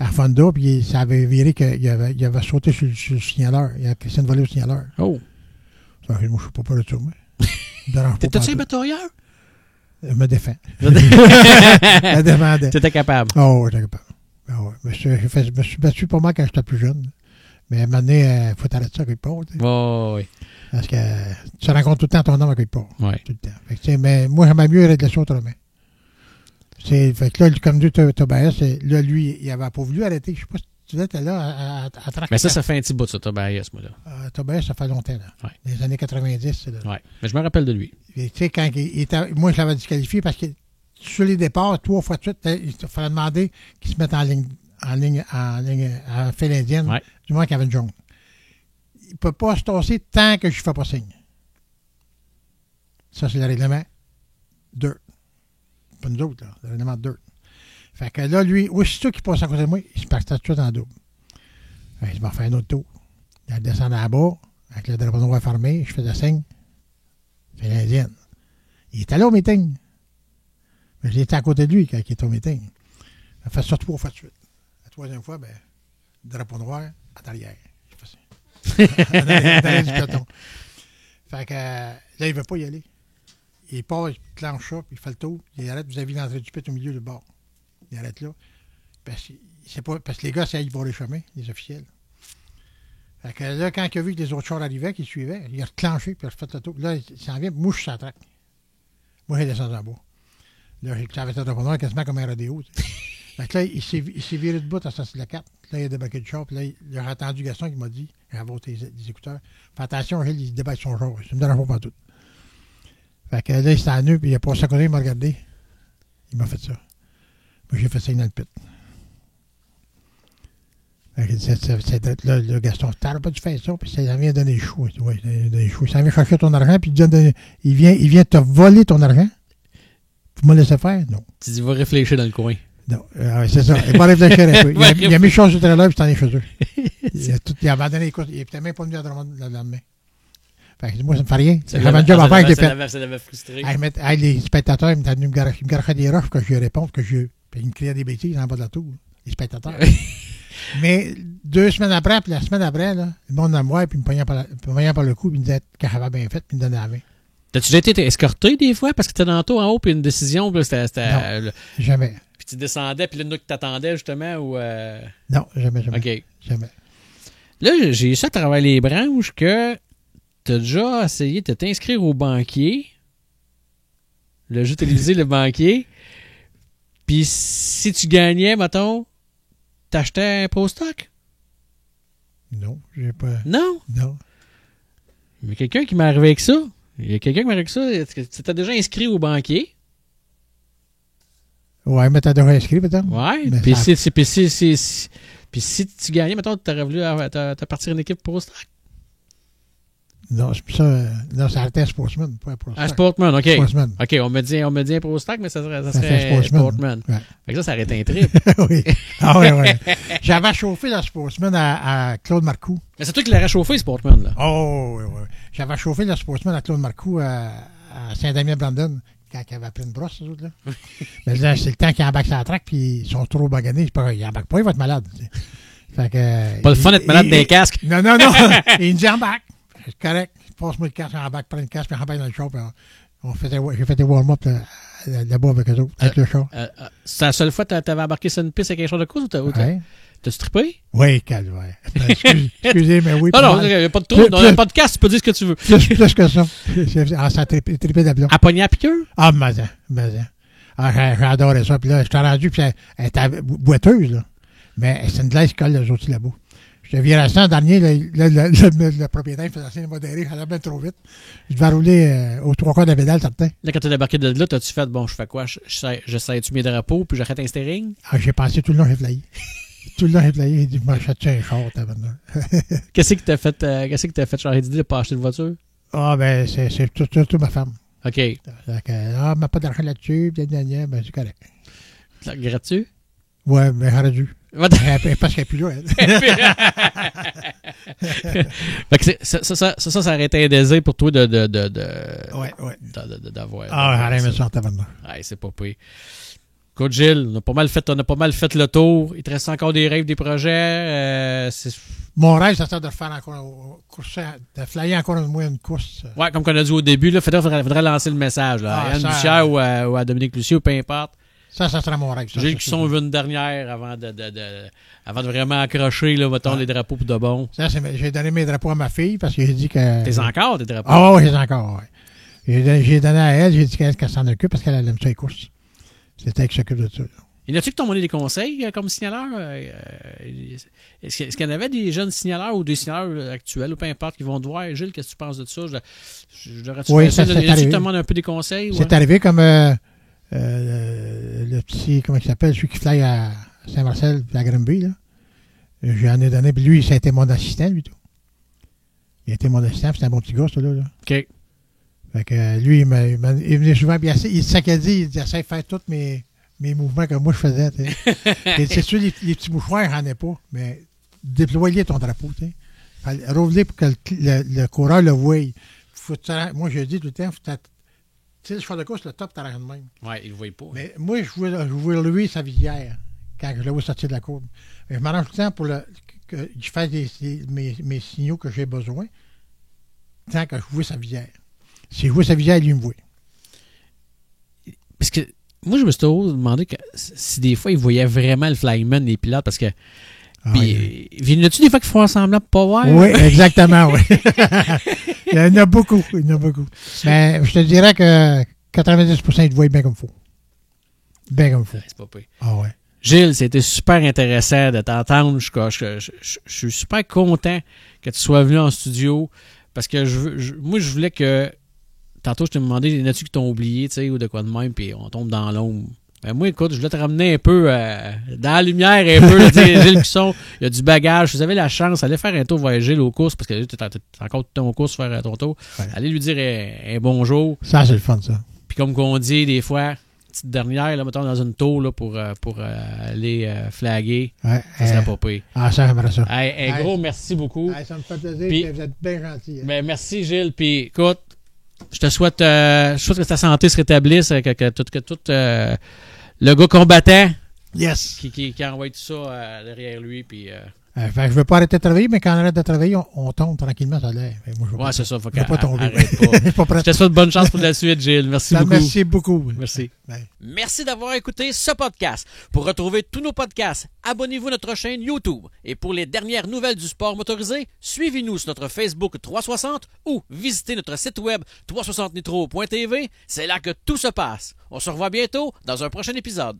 à Fonda, puis ça avait viré qu'il avait sauté sur le signaleur. Il a cassé une volée au signaleur. Oh! Ça, moi, je suis pas peur de ça, moi. T'étais-tu un batailleur? Je me défends. Je défendais. T'étais capable? Oh, j'étais capable. Oh, ouais. Je me suis battu pas mal quand j'étais plus jeune. Mais à un moment donné, il faut t'arrêter ça quelque part. Oh, oui. Parce que tu rencontres tout le temps ton homme à quelque part. Oui. Tout le temps. Fait que, mais moi, j'aimerais mieux régler ça autrement. Fait que là, comme dit Tobias, là, lui, il avait pas voulu arrêter. Je sais pas si tu étais là à tracter. Mais ça fait un petit bout, ça, Tobias, moi, là. Tobias, ça fait longtemps, là. Ouais. Dans les années 90, c'est là. Oui. Mais je me rappelle de lui. Tu sais, quand il était. Moi, je l'avais disqualifié parce que sur les départs, 3 fois de suite, il fallait demander qu'il se mette en ligne à file indienne, ouais. Du moins qu'il y avait une jaune. Il ne peut pas se tasser tant que je ne fais pas signe. Ça, c'est le règlement dirt. Pas nous autres, là. Le règlement dirt. Fait que là, lui, aussitôt qu'il passe à côté de moi, il se partait tout en double. Fait que il m'a fait un autre tour. Il descendait en bas, avec le drapeau noir fermé, je faisais signe. C'est l'Indienne. Il était là au meeting. Mais j'étais à côté de lui quand il était au meeting. Il a fait ça 3 fois de suite. La 3e fois, drapeau noir, en arrière. J'ai fait ça. En arrière du peloton. Fait que là, il ne veut pas y aller. Il part, il clenche ça, puis il fait le tour. Il arrête vis-à-vis de l'entrée du pit au milieu du bord. Il arrête là. Parce que les gars, ça, ils vont les chemins, les officiels. Fait que là, quand il a vu que les autres chars arrivaient, qui suivaient, il a reclenché, puis il a refait le tour. Là, il s'en vient, moi, je suis sur la traque. Moi, j'ai descendu en bas. Là, j'ai avec le drapeau noir quasiment comme un rodéo. Fait que là, il s'est viré de bout à sortir de la carte. Là, il a débarqué du char, puis là, il a entendu Gaston qui m'a dit, j'avais des écouteurs, fais attention, Gilles, il débarque son char. Ça me dérange pas tout. Fait que là, il s'est en nu, puis il a passé à côté, il m'a regardé. Il m'a fait ça. Moi, j'ai fait ça dans le pit. Fait que là, le Gaston, t'aurais pas dû faire ça, puis ça vient donner les choux. Oui, donner les choux. Ça vient chercher ton argent, puis il vient te voler ton argent. Pour me laisser faire? Non. Tu dis, va réfléchir dans le coin. Non, c'est ça. Il va réfléchir un peu. Il a mis chose sur le trailer, puis t'en es chez eux. Il a abandonné les courses. Il n'était même pas venu à Drummond le lendemain. Fait que moi, ça me fait rien. J'avais un job à faire avec des pets. Ça l'avait frustré. Les spectateurs, ils me garochaient des roches que je lui réponds, puis ils me criaient des bêtises en bas de la tour. Les spectateurs. Mais 2 semaines après, puis la semaine après, là, le monde me voit, puis il me pognait par le cou, puis il me disait qu'il avait bien fait, puis il me donnait la main. T'as-tu déjà été escorté des fois? Parce que t'étais dans le tour en haut, puis une décision, puis c'était non, jamais. Puis tu descendais, puis là, nous qui t'attendais, justement, ou... Non, jamais. OK. Jamais. Là, j'ai ça à travers les branches que t'as déjà essayé de t'inscrire au banquier, le jeu télévisé, le banquier, puis si tu gagnais, mettons, t'achetais un Pro Stock? Non, j'ai pas... Non? Non. Il y a quelqu'un qui m'est arrivé avec ça. Il y a quelqu'un qui m'est arrivé avec ça. Tu t'es déjà inscrit au banquier? Ouais, mais t'as déjà inscrit, peut-être? Ouais. Puis si tu gagnais, mettons, t'aurais voulu te partir une équipe Pro Stock? Non, c'est ça. Non, ça arrêtait un Sportsman, pas un Pro Stock. Un Sportman, OK. Sportsman. OK, on me dit un Pro Stock, mais ça serait un Sportman. Ouais. Fait que ça arrêtait un trip. Oui. Ah ouais. J'avais chauffé le Sportsman à Claude Marcoux. Mais c'est toi qui l'as réchauffé, Sportman, là. Oh, oui. J'avais chauffé le Sportsman à Claude Marcoux à Saint-Damien-Brandon, quand il avait pris une brosse, ces autres-là. Mais là, c'est le temps qu'ils embarquent sur la traque, puis ils sont trop baganés. Ils embarquent pas, ils vont être malades. Fait que, pas le fun d'être malade d'un casque. Non. Il me dit embarque. C'est correct. Passe-moi le casque, embarque, prends le casque, puis embarque dans le char. J'ai fait des warm-up là-bas avec eux autres, avec le char. C'est la seule fois que t'avais embarqué sur une piste avec un char de course ou t'as-tu trippé? Oui, calvaire. Excusez, mais oui. Non, il n'y a pas de trou. Dans un podcast, tu peux dire ce que tu veux. Plus que ça. Ça a trippé d'ablon. À pogner à piqûre? Ah, mais j'adorais ça. Puis là, je t'ai rendu, puis elle était boiteuse, là. Mais c'est une glace qui colle, les autres là-bas. Je virais ça, dernier, le propriétaire faisait assez modéré, il allait bien trop vite. Je devais rouler aux 3 quarts de la pédale, certain. Là, quand tu as débarqué de là, t'as-tu fait, bon, je fais quoi? Je sais-tu mes drapeaux, puis j'arrête un steering? Ah, j'ai pensé tout le long, j'ai flyé. Tout le long, j'ai flyé. Il dit, m'achète-tu un char, t'as maintenant. Qu'est-ce que t'as fait changer d'idée de pas acheter une voiture? Ah, ben, c'est tout ma femme. OK. Ah, mais pas d'argent là-dessus, ben, c'est correct. Gratuit? Ouais, mais j'aurais dû. Parce qu'elle n'est plus là, elle. Fait que ça aurait été un désir pour toi d'avoir. Ah, j'aurais aimé ça en tavernement. Ouais, c'est pas pire. Écoute, Gilles, on a pas mal fait le tour. Il te reste encore des rêves, des projets. Mon rêve, ça serait de faire encore de flyer encore une course. Ouais, comme on a dit au début, il faudrait lancer le message là, à Yann Bouchard ou à Dominique Lucier, ou peu importe. Ça serait mon rêve. Gilles Cusson veut une dernière avant de vraiment accrocher là, mettons, les drapeaux pour de bon. Ça, j'ai donné mes drapeaux à ma fille parce que j'ai dit que... T'es encore tes drapeaux? Ah oui, j'ai encore, oui. J'ai donné à elle, j'ai dit qu'elle s'en occupe parce qu'elle aime ça les courses. C'était elle qui s'occupe de ça. Y en a-tu qui t'ont donné des conseils comme signaleur? Est-ce qu'il y en avait des jeunes signaleurs ou des signaleurs actuels ou peu importe qui vont te voir? Gilles, qu'est-ce que tu penses de ça? Oui, ça c'est arrivé. Tu te demandes un peu des conseils? Ouais? C'est arrivé comme le petit, comment il s'appelle, celui qui fly à Saint-Marcel et à Granby, là. J'en ai donné, puis lui, ça a été mon assistant, lui, tout. Il a été mon assistant, c'était un bon petit gars, là. OK. Fait que lui, il venait souvent, puis c'est ça qu'il a dit, il essaie de faire toutes mes mes mouvements que moi je faisais. Tu sais. Et c'est sûr, les petits mouchoirs, j'en ai pas, mais déployer ton drapeau. Tu sais. Rouvre-les pour que le coureur le voie. Moi, je dis tout le temps, tu sais, le cheval de course, le top, t'arrêtes de même. Ouais, il ne le voyait pas. Mais moi, je vois lui sa visière quand je le vois sortir de la courbe. Et je m'arrange tout le temps pour que je fasse mes signaux que j'ai besoin tant que je vois sa visière. Si je vois sa visière, lui me voit. Parce que moi, je me suis toujours demandé si des fois, ils voyaient vraiment le flyman, les pilotes, parce que. Puis, il y en a-tu des fois qui font semblant pour pas voir? Oui, exactement, oui. Il y en a beaucoup, Mais je te dirais que 90% ils te voient bien comme il faut. Bien comme il faut. C'est pas pire. Ah ouais. Gilles, c'était super intéressant de t'entendre. Je suis super content que tu sois venu en studio parce que moi, je voulais que. Tantôt, je t'ai demandé, y en a-tu qui t'ont oublié, tu sais, ou de quoi de même, puis on tombe dans l'ombre. Ben moi, écoute, je voulais te ramener un peu dans la lumière, un peu, dire, Gilles Cusson, il y a du bagage. Vous avez la chance, allez faire un tour vers Gilles aux courses, parce que tu es encore tout aux courses faire ton tour. Ouais. Allez lui dire un bonjour. Ça, c'est le fun, ça. Puis comme qu'on dit, des fois, petite dernière, là, mettons, dans une tour, là, pour aller flaguer, ouais, ça serait pas pire. Ah, ça, j'aimerais ça. Un gros merci beaucoup. Ça me fait plaisir, puis, vous êtes bien gentil. Hein. Ben, merci, Gilles, puis écoute, je te souhaite que ta santé se rétablisse, que tout le gars combattant yes. qui envoie tout ça derrière lui. Puis, je ne veux pas arrêter de travailler, mais quand on arrête de travailler, on tombe tranquillement sur l'air. Ouais, c'est ça. Faut pas tomber. Je te souhaite bonne chance pour la suite, Gilles. Merci beaucoup. Merci beaucoup. Merci. Bye. Merci d'avoir écouté ce podcast. Pour retrouver tous nos podcasts, abonnez-vous à notre chaîne YouTube. Et pour les dernières nouvelles du sport motorisé, suivez-nous sur notre Facebook 360 ou visitez notre site web 360nitro.tv. C'est là que tout se passe. On se revoit bientôt dans un prochain épisode.